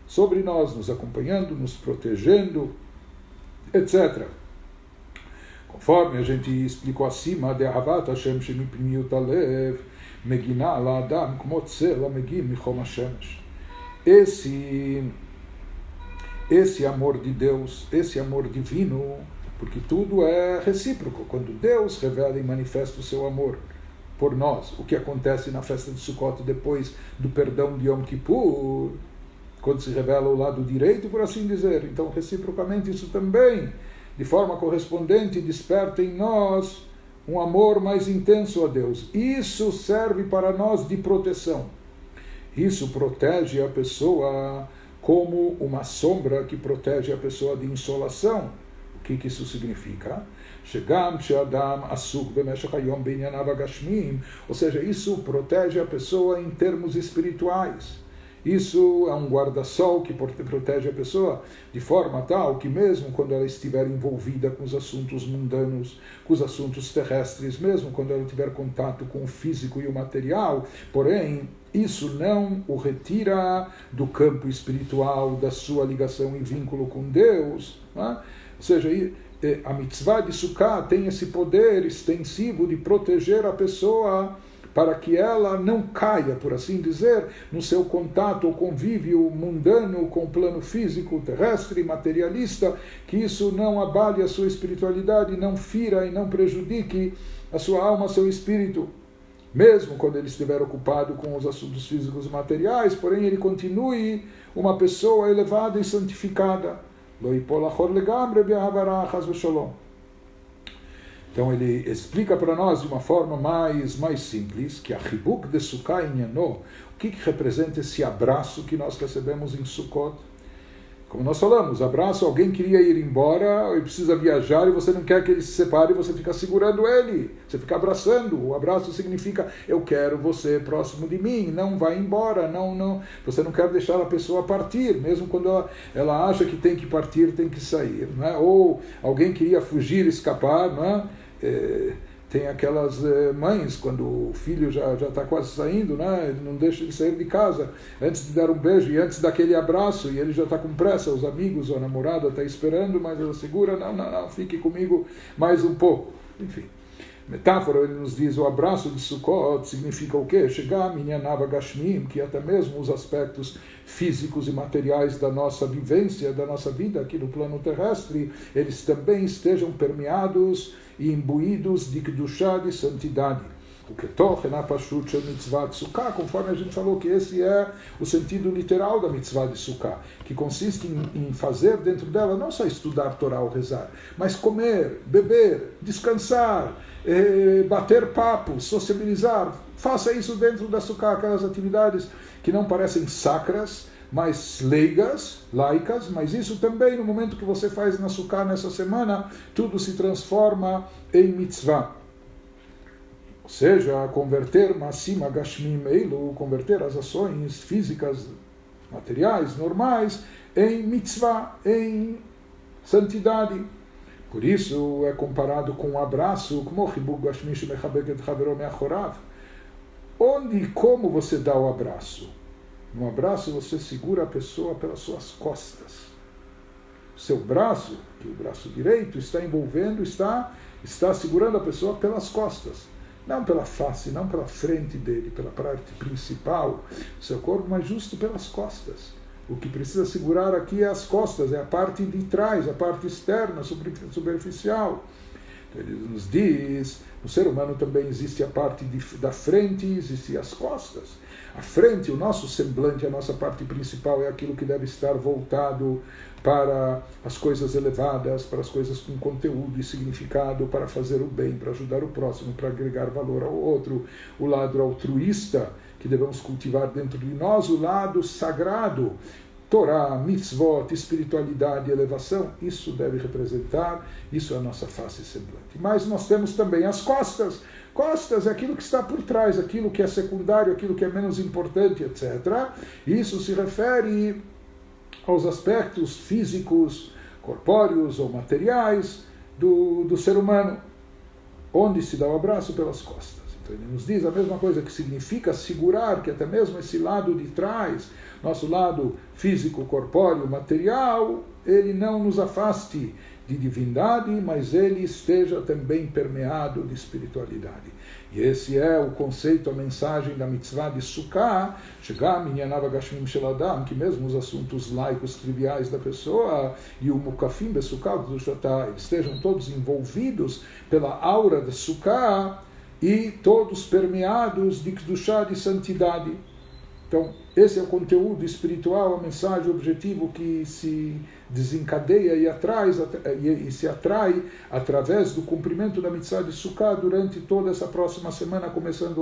sobre nós, nos acompanhando, nos protegendo, etc. Conforme a gente explicou acima, de Ahavat Hashem shemipnimiut alev, megina ala adam kmo tzela megin michom hashemesh. Esse amor de Deus, esse amor divino, porque tudo é recíproco. Quando Deus revela e manifesta o seu amor por nós, o que acontece na festa de Sukkot depois do perdão de Yom Kippur, quando se revela o lado direito, por assim dizer. Então, reciprocamente, isso também, de forma correspondente, desperta em nós um amor mais intenso a Deus. Isso serve para nós de proteção. Isso protege a pessoa como uma sombra que protege a pessoa de insolação. O que isso significa? Ou seja, isso protege a pessoa em termos espirituais. Isso é um guarda-sol que protege a pessoa de forma tal que mesmo quando ela estiver envolvida com os assuntos mundanos, com os assuntos terrestres, mesmo quando ela tiver contato com o físico e o material, porém, isso não o retira do campo espiritual, da sua ligação e vínculo com Deus. Não é? Ou seja, a mitzvah de Sukkah tem esse poder extensivo de proteger a pessoa para que ela não caia, por assim dizer, no seu contato ou convívio mundano com o plano físico, terrestre, materialista, que isso não abale a sua espiritualidade, não fira e não prejudique a sua alma, seu espírito, mesmo quando ele estiver ocupado com os assuntos físicos e materiais, porém ele continue uma pessoa elevada e santificada. Então ele explica para nós de uma forma mais simples que a Chibuk de Sukkah Inyanó, o que representa esse abraço que nós recebemos em Sukkot. Como nós falamos, abraço, alguém queria ir embora e precisa viajar e você não quer que ele se separe, você fica segurando ele, você fica abraçando. O abraço significa, eu quero você próximo de mim, não vai embora, não, você não quer deixar a pessoa partir, mesmo quando ela acha que tem que partir, tem que sair. Não é? Ou alguém queria fugir, escapar, não é? Tem aquelas mães, quando o filho já está quase saindo, né? Não deixa ele sair de casa, antes de dar um beijo e antes daquele abraço, e ele já está com pressa, os amigos ou a namorada está esperando, mas ela segura, não, fique comigo mais um pouco. Enfim, metáfora, ele nos diz, o abraço de Sukkot significa o quê? Chegar, minyanava gashmim, que até mesmo os aspectos físicos e materiais da nossa vivência, da nossa vida aqui no plano terrestre, eles também estejam permeados e imbuídos de Kedushá, de santidade. O Ketochen HaPashut Shel Mitzvah de Sukkah, conforme a gente falou que esse é o sentido literal da Mitzvah de Sukkah, que consiste em fazer dentro dela não só estudar Torá ou rezar, mas comer, beber, descansar, bater papo, sociabilizar. Faça isso dentro da Sukkah, aquelas atividades que não parecem sacras, mais leigas, laicas, mas isso também, no momento que você faz na Sukkah nessa semana, tudo se transforma em mitzvah. Ou seja, converter Masim Agashmim Eilu, converter as ações físicas, materiais, normais, em mitzvah, em santidade. Por isso é comparado com um abraço, como Chibuk Gashmi Shemechabek et Chavero Me'achorav. Onde e como você dá o abraço? No abraço você segura a pessoa pelas suas costas. seu braço, que o braço direito está envolvendo, está segurando a pessoa pelas costas. Não pela face, não pela frente dele, pela parte principal do seu corpo, mas justo pelas costas. O que precisa segurar aqui é as costas, é a parte de trás, a parte externa, superficial. Então ele nos diz, no ser humano também existe a parte da frente e existe as costas. A frente, o nosso semblante, a nossa parte principal é aquilo que deve estar voltado para as coisas elevadas, para as coisas com conteúdo e significado, para fazer o bem, para ajudar o próximo, para agregar valor ao outro. O lado altruísta que devemos cultivar dentro de nós, o lado sagrado, Torá, mitzvot, espiritualidade, elevação, isso deve representar, isso é a nossa face semblante. Mas nós temos também as costas. Costas é aquilo que está por trás, aquilo que é secundário, aquilo que é menos importante, etc. Isso se refere aos aspectos físicos, corpóreos ou materiais do ser humano, onde se dá o abraço pelas costas. Então ele nos diz a mesma coisa, que significa segurar, que até mesmo esse lado de trás, nosso lado físico, corpóreo, material, ele não nos afaste de divindade, mas ele esteja também permeado de espiritualidade. E esse é o conceito, a mensagem da mitzvah de Sukkah, que mesmo os assuntos laicos triviais da pessoa e o mukafim de Sukkah, estejam todos envolvidos pela aura de Sukkah e todos permeados de Kedushá, de santidade. Então, esse é o conteúdo espiritual, a mensagem, o objetivo que se desencadeia e se atrai através do cumprimento da mitzvah de Sukkah durante toda essa próxima semana, começando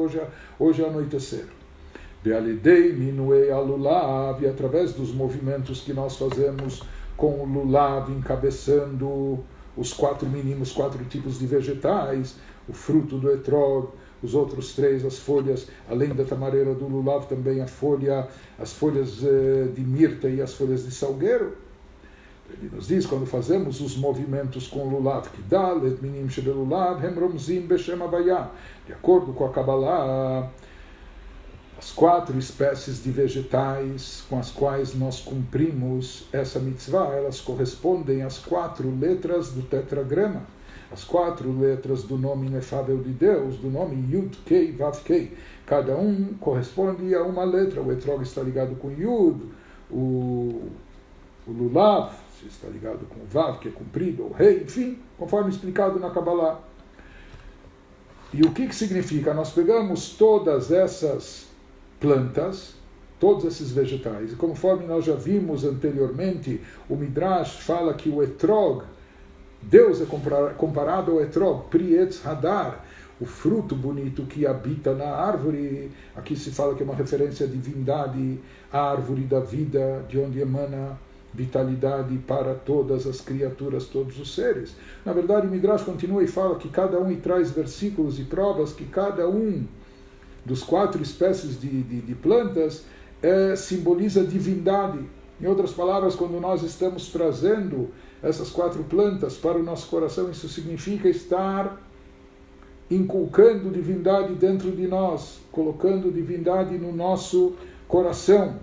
hoje ao anoitecer. Be'alidei minuei alulav, e através dos movimentos que nós fazemos com o lulav, encabeçando os 4 mínimos, 4 tipos de vegetais, o fruto do etrog, os outros 3, as folhas, além da tamareira do lulav, também as folhas de mirta e as folhas de salgueiro. Ele nos diz, quando fazemos os movimentos com lulav, que dalet minim shebelulav hem romzim beshem havaya, de acordo com a Kabbalah, as 4 espécies de vegetais com as quais nós cumprimos essa mitzvah, elas correspondem às 4 letras do tetragrama, as 4 letras do nome inefável de Deus, do nome Yud, Kei, Vav, Kei. Cada um corresponde a uma letra. O etrog está ligado com Yud, o lulav está ligado com Vav, que é comprido, ou Rei, enfim, conforme explicado na Kabbalah. E o que significa? Nós pegamos todas essas plantas, todos esses vegetais, e conforme nós já vimos anteriormente, o Midrash fala que o etrog, Deus é comparado ao etrog, Pri Etz Hadar, o fruto bonito que habita na árvore. Aqui se fala que é uma referência à divindade, a árvore da vida, de onde emana vitalidade para todas as criaturas, todos os seres. Na verdade, o Midrash continua e fala que cada um, e traz versículos e provas, que cada um dos 4 espécies de plantas simboliza divindade. Em outras palavras, quando nós estamos trazendo essas 4 plantas para o nosso coração, isso significa estar inculcando divindade dentro de nós, colocando divindade no nosso coração.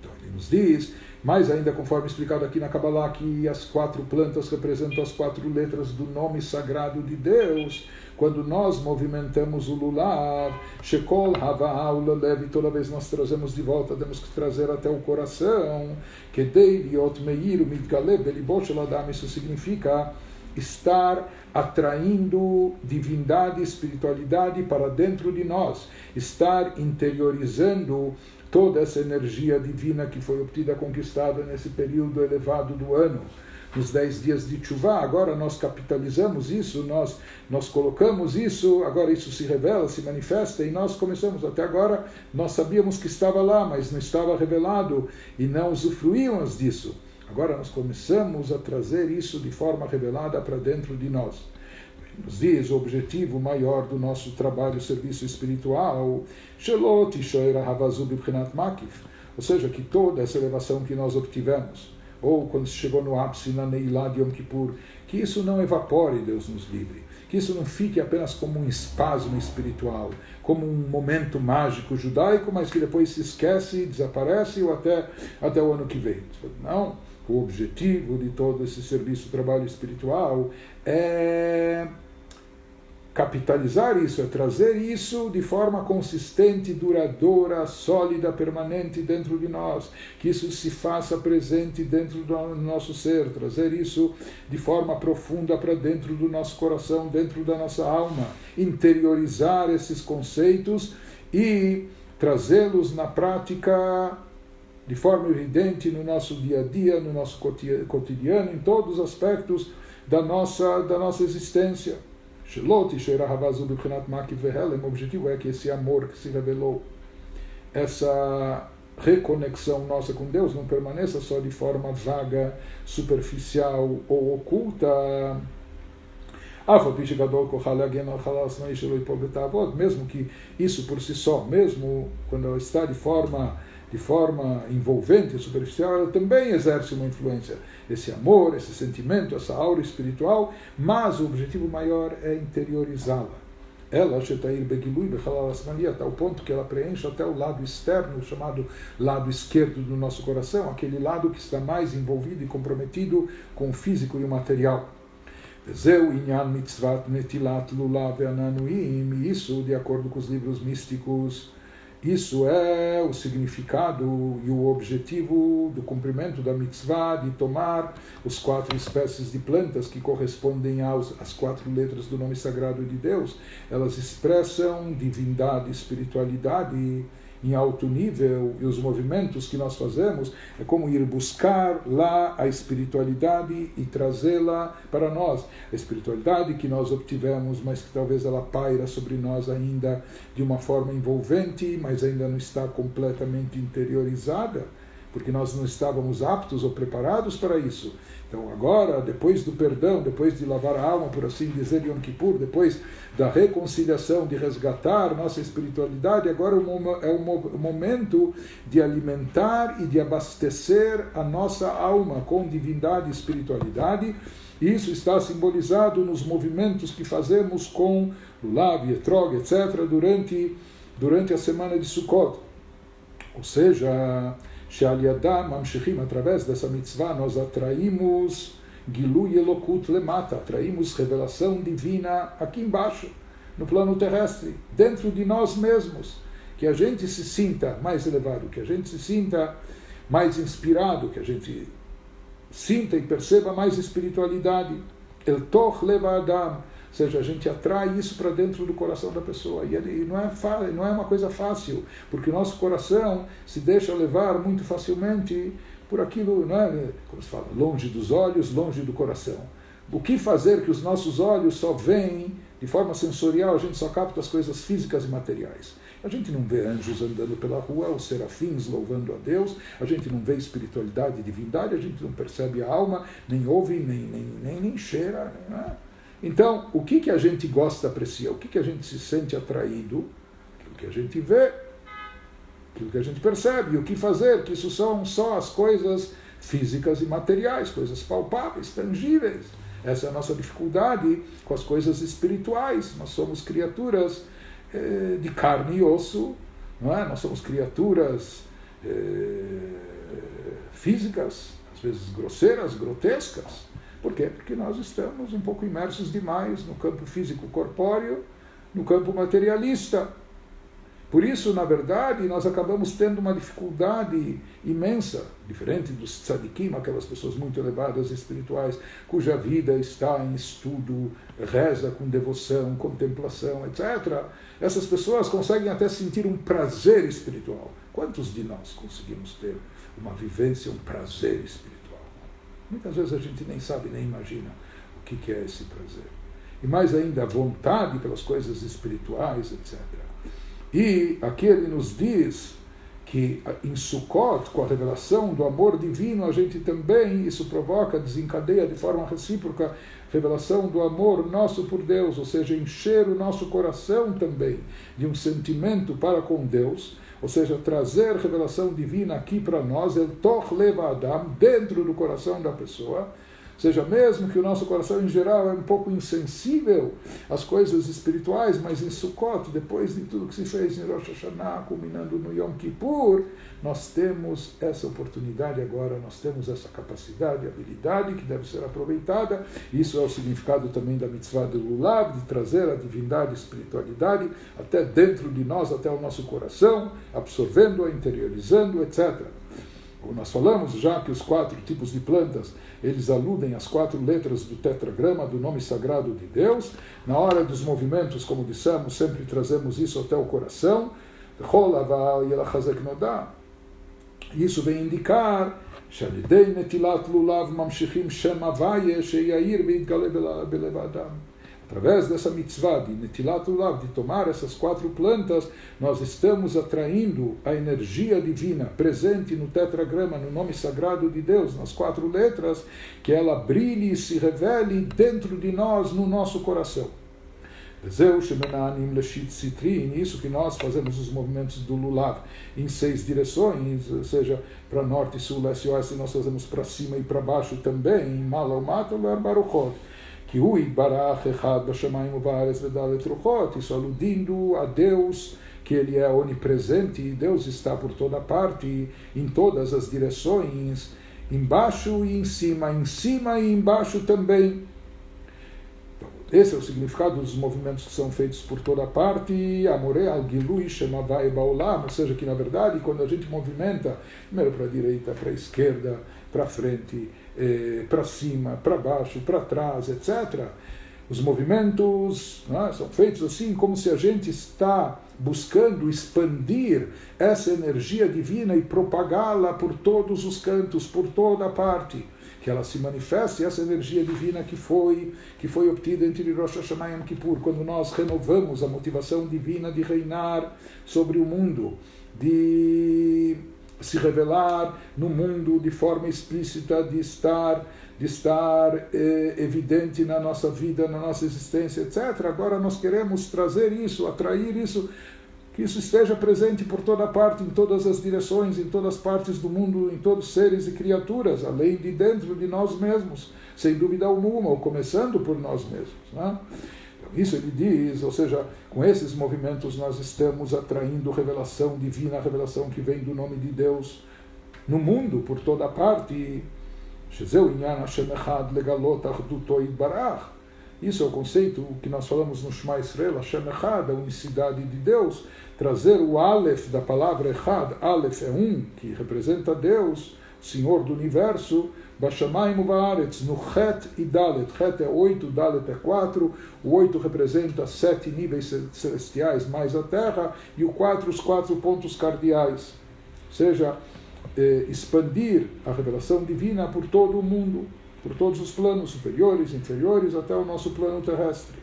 Então ele nos diz, mais ainda conforme explicado aqui na Kabbalah, que as 4 plantas representam as 4 letras do nome sagrado de Deus. Quando nós movimentamos o lulav, shekol hava ulalev, toda vez nós trazemos de volta, temos que trazer até o coração, kedei liot meir mitgale belibo shel adam, isso significa estar atraindo divindade, espiritualidade para dentro de nós, estar interiorizando toda essa energia divina que foi obtida, conquistada nesse período elevado do ano, nos 10 dias de Teshuvah. Agora nós capitalizamos isso, nós colocamos isso, agora isso se revela, se manifesta, e nós começamos. Até agora nós sabíamos que estava lá, mas não estava revelado e não usufruímos disso. Agora nós começamos a trazer isso de forma revelada para dentro de nós. Nos diz o objetivo maior do nosso trabalho, serviço espiritual, ou seja, que toda essa elevação que nós obtivemos, ou quando se chegou no ápice na Neilá de Yom Kippur, que isso não evapore, Deus nos livre, que isso não fique apenas como um espasmo espiritual, como um momento mágico judaico, mas que depois se esquece, desaparece, ou até o ano que vem. Não, O objetivo de todo esse serviço, trabalho espiritual, é capitalizar isso, é trazer isso de forma consistente, duradoura, sólida, permanente dentro de nós, que isso se faça presente dentro do nosso ser, trazer isso de forma profunda para dentro do nosso coração, dentro da nossa alma, interiorizar esses conceitos e trazê-los na prática de forma evidente no nosso dia a dia, no nosso cotidiano, em todos os aspectos da nossa existência. O objetivo é que esse amor que se revelou, essa reconexão nossa com Deus, não permaneça só de forma vaga, superficial ou oculta. Mesmo que isso por si só, mesmo quando ela está de forma envolvente, superficial, ela também exerce uma influência. Esse amor, esse sentimento, essa aura espiritual, mas o objetivo maior é interiorizá-la. Ela, até o ponto que ela preenche até o lado externo, chamado lado esquerdo do nosso coração, aquele lado que está mais envolvido e comprometido com o físico e o material. Isso, de acordo com os livros místicos, isso é o significado e o objetivo do cumprimento da mitzvah de tomar os 4 espécies de plantas que correspondem às 4 letras do nome sagrado de Deus. Elas expressam divindade, espiritualidade em alto nível, e os movimentos que nós fazemos é como ir buscar lá a espiritualidade e trazê-la para nós. A espiritualidade que nós obtivemos, mas que talvez ela paira sobre nós ainda de uma forma envolvente, mas ainda não está completamente interiorizada, porque nós não estávamos aptos ou preparados para isso. Então agora, depois do perdão, depois de lavar a alma, por assim dizer, Yom Kippur, depois da reconciliação, de resgatar nossa espiritualidade, agora é o momento de alimentar e de abastecer a nossa alma com divindade e espiritualidade. Isso está simbolizado nos movimentos que fazemos com Lulav, Etrog, etc., durante a semana de Sukkot. Ou seja, através dessa mitzvah, nós atraímos Gilui Elokut Lemata, atraímos revelação divina aqui embaixo, no plano terrestre, dentro de nós mesmos, que a gente se sinta mais elevado, que a gente se sinta mais inspirado, que a gente sinta e perceba mais espiritualidade. El Toch Leva Adam, ou seja, a gente atrai isso para dentro do coração da pessoa. E não é uma coisa fácil, porque o nosso coração se deixa levar muito facilmente por aquilo, não é, como se fala, longe dos olhos, longe do coração. O que fazer que os nossos olhos só veem de forma sensorial, a gente só capta as coisas físicas e materiais. A gente não vê anjos andando pela rua, os serafins louvando a Deus, a gente não vê espiritualidade e divindade, a gente não percebe a alma, nem ouve, nem cheira, né? Então, o que a gente gosta, aprecia, o que a gente se sente atraído, aquilo que a gente vê, aquilo que a gente percebe, e o que fazer, que isso são só as coisas físicas e materiais, coisas palpáveis, tangíveis. Essa é a nossa dificuldade com as coisas espirituais. Nós somos criaturas de carne e osso, não é? Nós somos criaturas físicas, às vezes grosseiras, grotescas. Por quê? Porque nós estamos um pouco imersos demais no campo físico corpóreo, no campo materialista. Por isso, na verdade, nós acabamos tendo uma dificuldade imensa, diferente dos tzadikim, aquelas pessoas muito elevadas espirituais, cuja vida está em estudo, reza com devoção, contemplação, etc. Essas pessoas conseguem até sentir um prazer espiritual. Quantos de nós conseguimos ter uma vivência, um prazer espiritual? Muitas vezes a gente nem sabe, nem imagina o que é esse prazer. E mais ainda, a vontade pelas coisas espirituais, etc. E aqui ele nos diz que em Sukkot, com a revelação do amor divino, a gente também, isso provoca, desencadeia de forma recíproca, revelação do amor nosso por Deus, ou seja, encher o nosso coração também de um sentimento para com Deus, ou seja, trazer revelação divina aqui para nós, el toch leva Adam, dentro do coração da pessoa, seja, mesmo que o nosso coração em geral é um pouco insensível às coisas espirituais, mas em Sukkot, depois de tudo que se fez em Rosh Hashanah, culminando no Yom Kippur, nós temos essa oportunidade agora, nós temos essa capacidade, habilidade que deve ser aproveitada. Isso é o significado também da mitzvah do Lulav, de trazer a divindade, a espiritualidade até dentro de nós, até o nosso coração, absorvendo-a, interiorizando, etc. Como nós falamos já que os 4 tipos de plantas, eles aludem às 4 letras do tetragrama, do nome sagrado de Deus. Na hora dos movimentos, como dissemos, sempre trazemos isso até o coração. Isso vem indicar através dessa mitzvah de Netilat Lulav, de tomar essas 4 plantas, nós estamos atraindo a energia divina presente no tetragrama, no nome sagrado de Deus, nas 4 letras, que ela brilhe e se revele dentro de nós, no nosso coração. Isso que nós fazemos os movimentos do Lulav em 6 direções, ou seja, para norte, sul, leste e oeste, nós fazemos para cima e para baixo também, em Mala Umata, Lar Baruchot. Isso aludindo a Deus, que Ele é onipresente, Deus está por toda parte, em todas as direções, embaixo e em cima e embaixo também. Esse é o significado dos movimentos que são feitos por toda parte, Amore al-Gilui Shemavai Baolam, ou seja, que na verdade, quando a gente movimenta, primeiro para a direita, para a esquerda, para frente, para cima, para baixo, para trás, etc., os movimentos são feitos assim, como se a gente está buscando expandir essa energia divina e propagá-la por todos os cantos, por toda parte, que ela se manifeste, essa energia divina que foi obtida entre Rosh Hashanah e Yom Kippur, quando nós renovamos a motivação divina de reinar sobre o mundo, de se revelar no mundo de forma explícita, de estar evidente na nossa vida, na nossa existência, etc. Agora nós queremos trazer isso, atrair isso, que isso esteja presente por toda parte, em todas as direções, em todas as partes do mundo, em todos os seres e criaturas, além de dentro de nós mesmos, sem dúvida alguma, ou começando por nós mesmos, né? Isso ele diz, ou seja, com esses movimentos nós estamos atraindo revelação divina, a revelação que vem do nome de Deus no mundo, por toda parte. Isso é o conceito que nós falamos no Shema Israel, Hashem Echad, a unicidade de Deus, trazer o Aleph da palavra Echad, Aleph é que representa Deus, Senhor do Universo, Bashamayim Uvaretz, no Chet e Dalet. Chet é 8, Dalet é 4, o 8 representa 7 níveis celestiais mais a Terra, e o 4, os 4 pontos cardeais. Ou seja, expandir a revelação divina por todo o mundo, por todos os planos superiores, inferiores, até o nosso plano terrestre.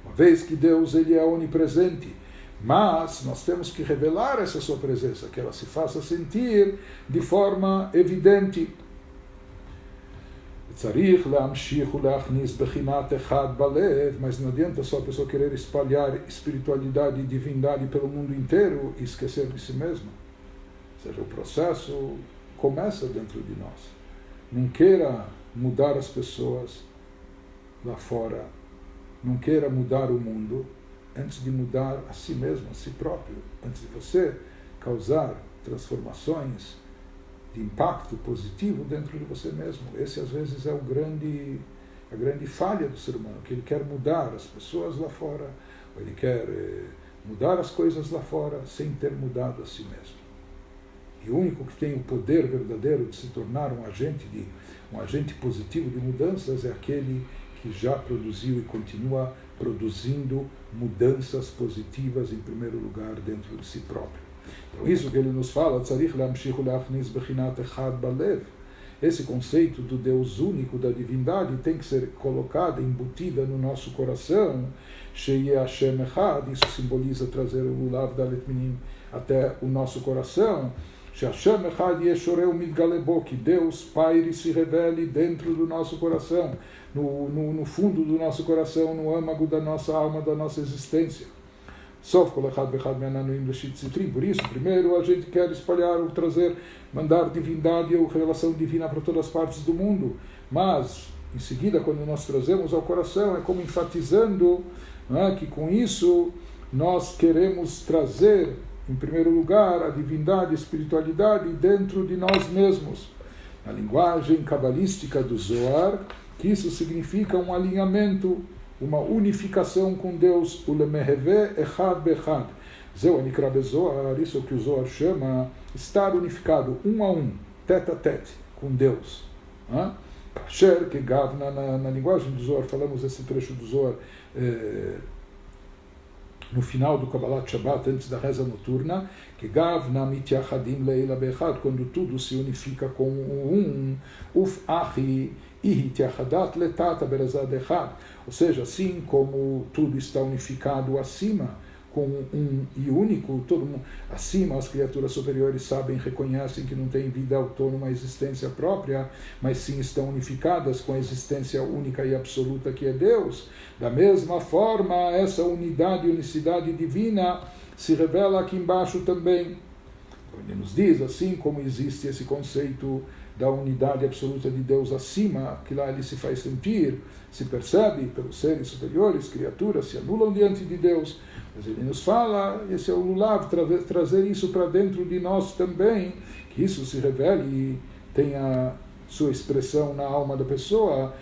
Uma vez que Deus ele é onipresente, mas nós temos que revelar essa sua presença, que ela se faça sentir de forma evidente. Mas não adianta só a pessoa querer espalhar espiritualidade e divindade pelo mundo inteiro e esquecer de si mesma. Ou seja, o processo começa dentro de nós. Não queira mudar as pessoas lá fora, não queira mudar o mundo antes de mudar a si mesmo, a si próprio, antes de você causar transformações de impacto positivo dentro de você mesmo. Esse às vezes é a grande falha do ser humano, que ele quer mudar as pessoas lá fora, ou ele quer mudar as coisas lá fora sem ter mudado a si mesmo. E o único que tem o poder verdadeiro de se tornar um agente positivo de mudanças é aquele que já produziu e continua produzindo mudanças positivas, em primeiro lugar, dentro de si próprio. Então, isso que ele nos fala, esse conceito do Deus único, da divindade, tem que ser colocado, embutida no nosso coração. Isso simboliza trazer o Lulav Dalet Minim até o nosso coração. Que Deus paire e se revele dentro do nosso coração, no fundo do nosso coração, no âmago da nossa alma, da nossa existência. Ou Sof kol echad vechad me'ananuim l'shit sitrim. Por isso, primeiro a gente quer espalhar, ou trazer, mandar divindade ou revelação divina para todas as partes do mundo. Mas, em seguida, quando nós trazemos ao coração, é como enfatizando, né, que com isso nós queremos trazer, em primeiro lugar, a divindade, a espiritualidade dentro de nós mesmos. Na linguagem cabalística do Zohar, que isso significa um alinhamento, uma unificação com Deus, o lemeheve echad bechad. Zeu anikra bezohar, isso é o que o Zohar chama estar unificado, um a um, tete a tete, com Deus. Kasher, que gavna, na linguagem do Zohar, falamos esse trecho do Zohar no final do Kabbalat Shabbat, antes da reza noturna, que gavna mityachadim leila bechad, quando tudo se unifica com um, uf achi ihi tyachadat letata berazad echad, ou seja, assim como tudo está unificado acima, com um e único, todo mundo, acima as criaturas superiores sabem, reconhecem que não tem vida autônoma, existência própria, mas sim estão unificadas com a existência única e absoluta que é Deus. Da mesma forma, essa unidade e unicidade divina se revela aqui embaixo também. Ele nos diz, assim como existe esse conceito da unidade absoluta de Deus acima, que lá ele se faz sentir, se percebe pelos seres superiores, criaturas se anulam diante de Deus. Mas ele nos fala, esse é o Lulav, trazer isso para dentro de nós também, que isso se revele e tenha sua expressão na alma da pessoa,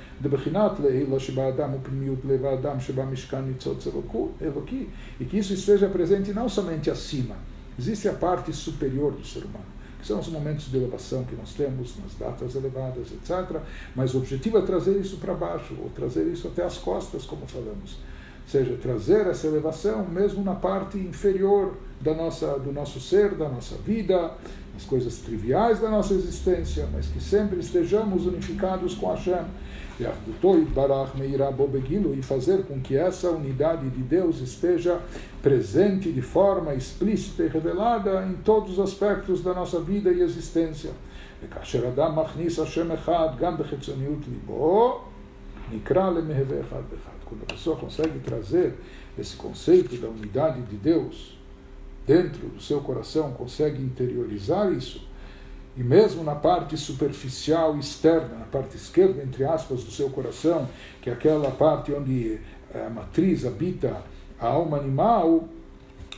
e que isso esteja presente não somente acima, existe a parte superior do ser humano, que são os momentos de elevação que nós temos nas datas elevadas, etc. Mas o objetivo é trazer isso para baixo, ou trazer isso até as costas, como falamos. Ou seja, trazer essa elevação mesmo na parte inferior do nosso ser, da nossa vida, as coisas triviais da nossa existência, mas que sempre estejamos unificados com Hashem. E fazer com que essa unidade de Deus esteja presente de forma explícita e revelada em todos os aspectos da nossa vida e existência. Quando a pessoa consegue trazer esse conceito da unidade de Deus dentro do seu coração, consegue interiorizar isso, e mesmo na parte superficial externa, na parte esquerda, entre aspas, do seu coração, que é aquela parte onde a matriz habita a alma animal,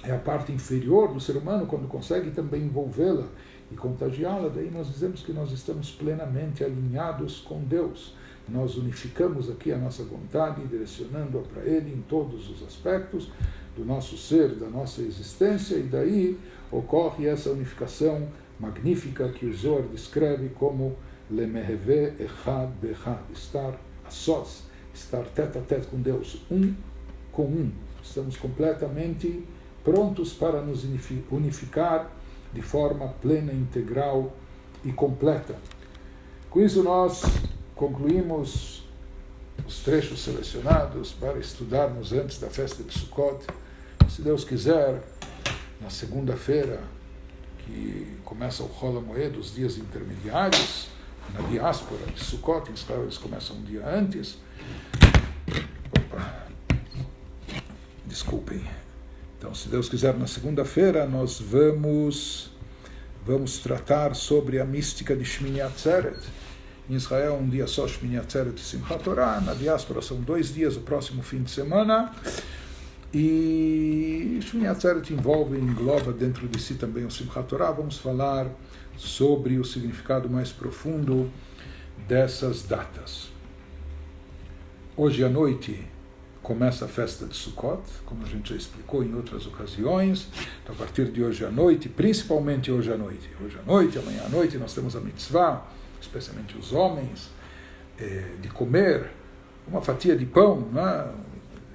é a parte inferior do ser humano, quando consegue também envolvê-la e contagiá-la, daí nós dizemos que nós estamos plenamente alinhados com Deus. Nós unificamos aqui a nossa vontade, direcionando-a para Ele em todos os aspectos do nosso ser, da nossa existência, e daí ocorre essa unificação magnífica que o Zohar descreve como Lemeheve Echad Bechad, estar a sós, estar tete a tete com Deus, um com um. Estamos completamente prontos para nos unificar de forma plena, integral e completa. Com isso nós concluímos os trechos selecionados para estudarmos antes da festa de Sukkot. Se Deus quiser, na segunda-feira, que começa o Chol HaMoed, os dias intermediários, na diáspora de Sukkot, em Israel eles começam um dia antes. Desculpem. Então, se Deus quiser, na segunda-feira, nós vamos tratar sobre a mística de Shmini Atzeret. Em Israel, um dia só, Shmini Atzeret e Simchat Torah. Na diáspora são 2 dias, o próximo fim de semana. E Shmini Atzeret engloba dentro de si também o Simchat Torah. Vamos falar sobre o significado mais profundo dessas datas. Hoje à noite começa a festa de Sukkot, como a gente já explicou em outras ocasiões. Então, a partir de hoje à noite, principalmente hoje à noite, amanhã à noite, nós temos a mitzvah, especialmente os homens, de comer uma fatia de pão, né,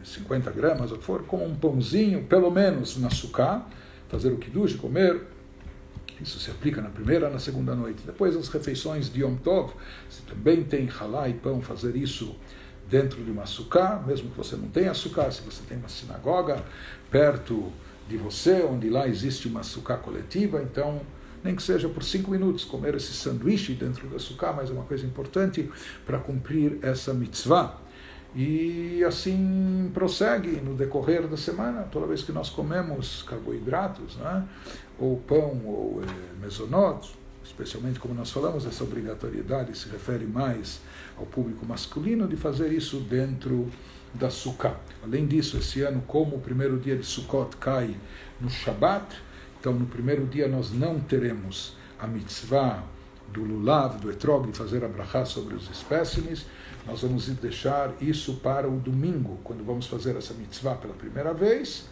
50 gramas, ou for, com um pãozinho, pelo menos na sukkah, fazer o kiddush, comer. Isso se aplica na primeira e na segunda noite. Depois, as refeições de Yom Tov, se também tem halá e pão, fazer isso dentro de uma sukkah, mesmo que você não tenha sukkah, se você tem uma sinagoga perto de você, onde lá existe uma sukkah coletiva, então, nem que seja por 5 minutos, comer esse sanduíche dentro da sukkah, mas é uma coisa importante para cumprir essa mitzvah. E assim prossegue no decorrer da semana, toda vez que nós comemos carboidratos, né? Ou pão, ou mesonot, especialmente como nós falamos, essa obrigatoriedade se refere mais ao público masculino de fazer isso dentro da Sukkah. Além disso, esse ano, como o primeiro dia de Sukkot cai no Shabat, então no primeiro dia nós não teremos a mitzvah do lulav, do etrog, de fazer a brachá sobre os espécimes. Nós vamos deixar isso para o domingo, quando vamos fazer essa mitzvah pela primeira vez.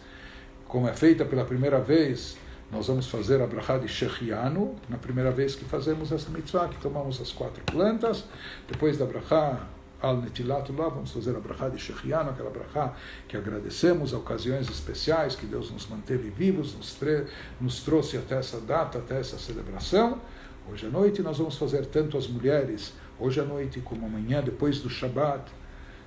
Como é feita pela primeira vez, nós vamos fazer a brachá de Shechianu, na primeira vez que fazemos essa mitzvah, que tomamos as 4 plantas. Depois da brachá al netilat lulav, vamos fazer a brachá de Shechianu, aquela brachá que agradecemos a ocasiões especiais, que Deus nos manteve vivos, nos trouxe até essa data, até essa celebração. Hoje à noite nós vamos fazer tanto as mulheres, hoje à noite como amanhã, depois do Shabat,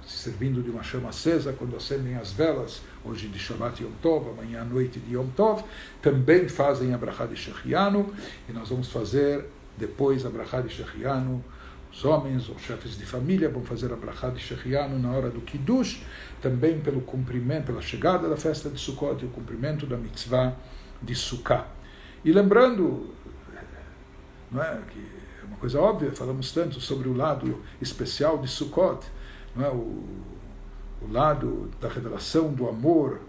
se servindo de uma chama acesa, quando acendem as velas, hoje de Shabat Yom Tov, amanhã à noite de Yom Tov, também fazem a brachá de Shechianu, e nós vamos fazer depois a brachá de Shechianu. Os homens, os chefes de família, vão fazer a brachá de Shechianu na hora do Kiddush, também pelo cumprimento, pela chegada da festa de Sukkot e o cumprimento da mitzvah de Sukkah. E lembrando, não é, que é uma coisa óbvia, falamos tanto sobre o lado especial de Sukkot, não é, o lado da revelação do amor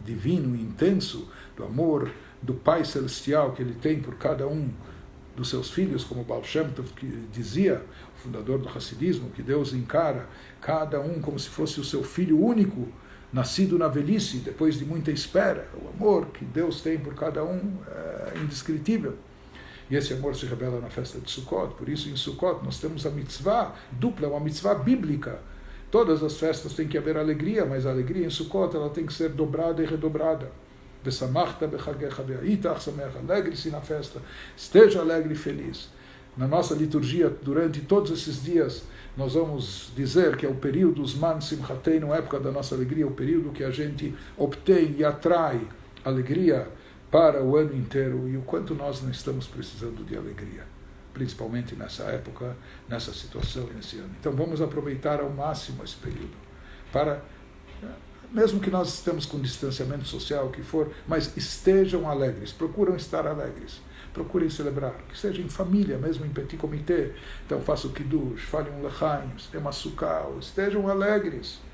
divino e intenso, do amor do Pai Celestial que ele tem por cada um dos seus filhos, como Baal Shem Tov que dizia, o fundador do Hassidismo, que Deus encara cada um como se fosse o seu filho único, nascido na velhice, depois de muita espera. O amor que Deus tem por cada um é indescritível. E esse amor se revela na festa de Sukkot. Por isso, em Sukkot, nós temos a mitzvah dupla, uma mitzvah bíblica. Todas as festas têm que haver alegria, mas a alegria em Sukkot ela tem que ser dobrada e redobrada. Alegre-se na festa, esteja alegre e feliz. Na nossa liturgia, durante todos esses dias, nós vamos dizer que é o período, os man simchateinu, na época da nossa alegria, o período que a gente obtém e atrai alegria para o ano inteiro, e o quanto nós não estamos precisando de alegria, principalmente nessa época, nessa situação, nesse ano. Então vamos aproveitar ao máximo esse período, para, mesmo que nós estamos com distanciamento social, o que for, mas estejam alegres, procuram estar alegres, procurem celebrar, que seja em família, mesmo em petit comité. Então faça o kiddush, fale um lechaim, tenha uma sukkah, estejam alegres.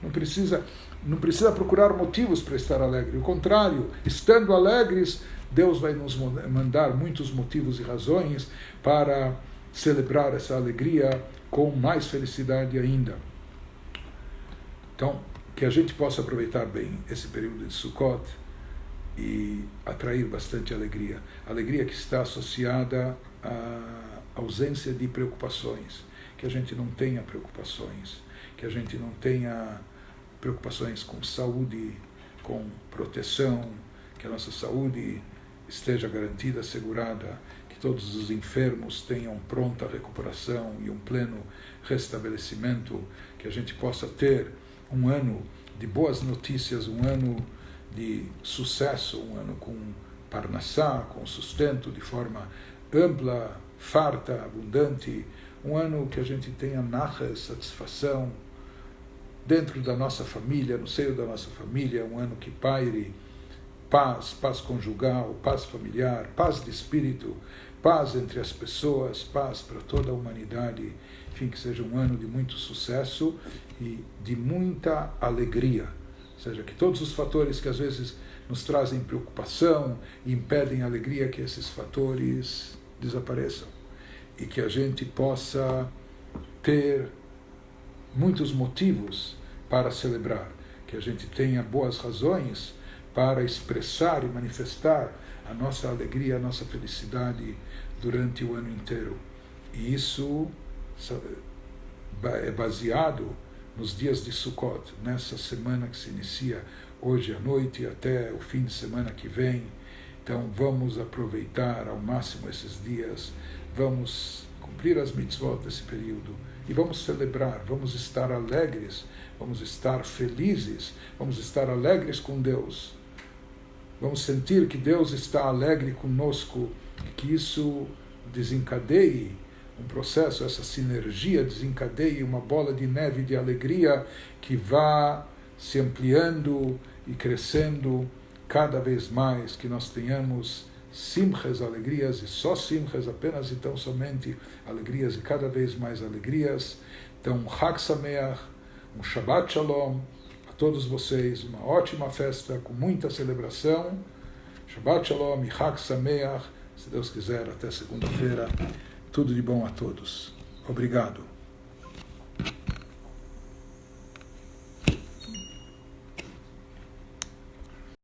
Não precisa procurar motivos para estar alegre. O contrário, estando alegres, Deus vai nos mandar muitos motivos e razões para celebrar essa alegria com mais felicidade ainda. Então, que a gente possa aproveitar bem esse período de Sukkot e atrair bastante alegria. Alegria que está associada à ausência de preocupações. Que a gente não tenha preocupações. Que a gente não tenha preocupações com saúde, com proteção, que a nossa saúde esteja garantida, assegurada, que todos os enfermos tenham pronta recuperação e um pleno restabelecimento, que a gente possa ter um ano de boas notícias, um ano de sucesso, um ano com parnassá, com sustento de forma ampla, farta, abundante, um ano que a gente tenha nacha, satisfação, dentro da nossa família, no seio da nossa família, um ano que paire paz, paz conjugal, paz familiar, paz de espírito, paz entre as pessoas, paz para toda a humanidade, enfim, que seja um ano de muito sucesso e de muita alegria. Ou seja, que todos os fatores que às vezes nos trazem preocupação e impedem a alegria, que esses fatores desapareçam e que a gente possa ter muitos motivos para celebrar, que a gente tenha boas razões para expressar e manifestar a nossa alegria, a nossa felicidade durante o ano inteiro. E isso é baseado nos dias de Sukkot, nessa semana que se inicia hoje à noite até o fim de semana que vem. Então vamos aproveitar ao máximo esses dias, vamos cumprir as mitzvot desse período e vamos celebrar, vamos estar alegres, vamos estar felizes, vamos estar alegres com Deus. Vamos sentir que Deus está alegre conosco e que isso desencadeie um processo, essa sinergia desencadeie uma bola de neve de alegria que vá se ampliando e crescendo cada vez mais, que nós tenhamos simchas, alegrias, e só simchas, apenas e tão somente alegrias e cada vez mais alegrias. Então, um Chag Sameach, um Shabbat Shalom a todos vocês, uma ótima festa com muita celebração. Shabbat Shalom e Chag Sameach, se Deus quiser, até segunda-feira. Tudo de bom a todos. Obrigado.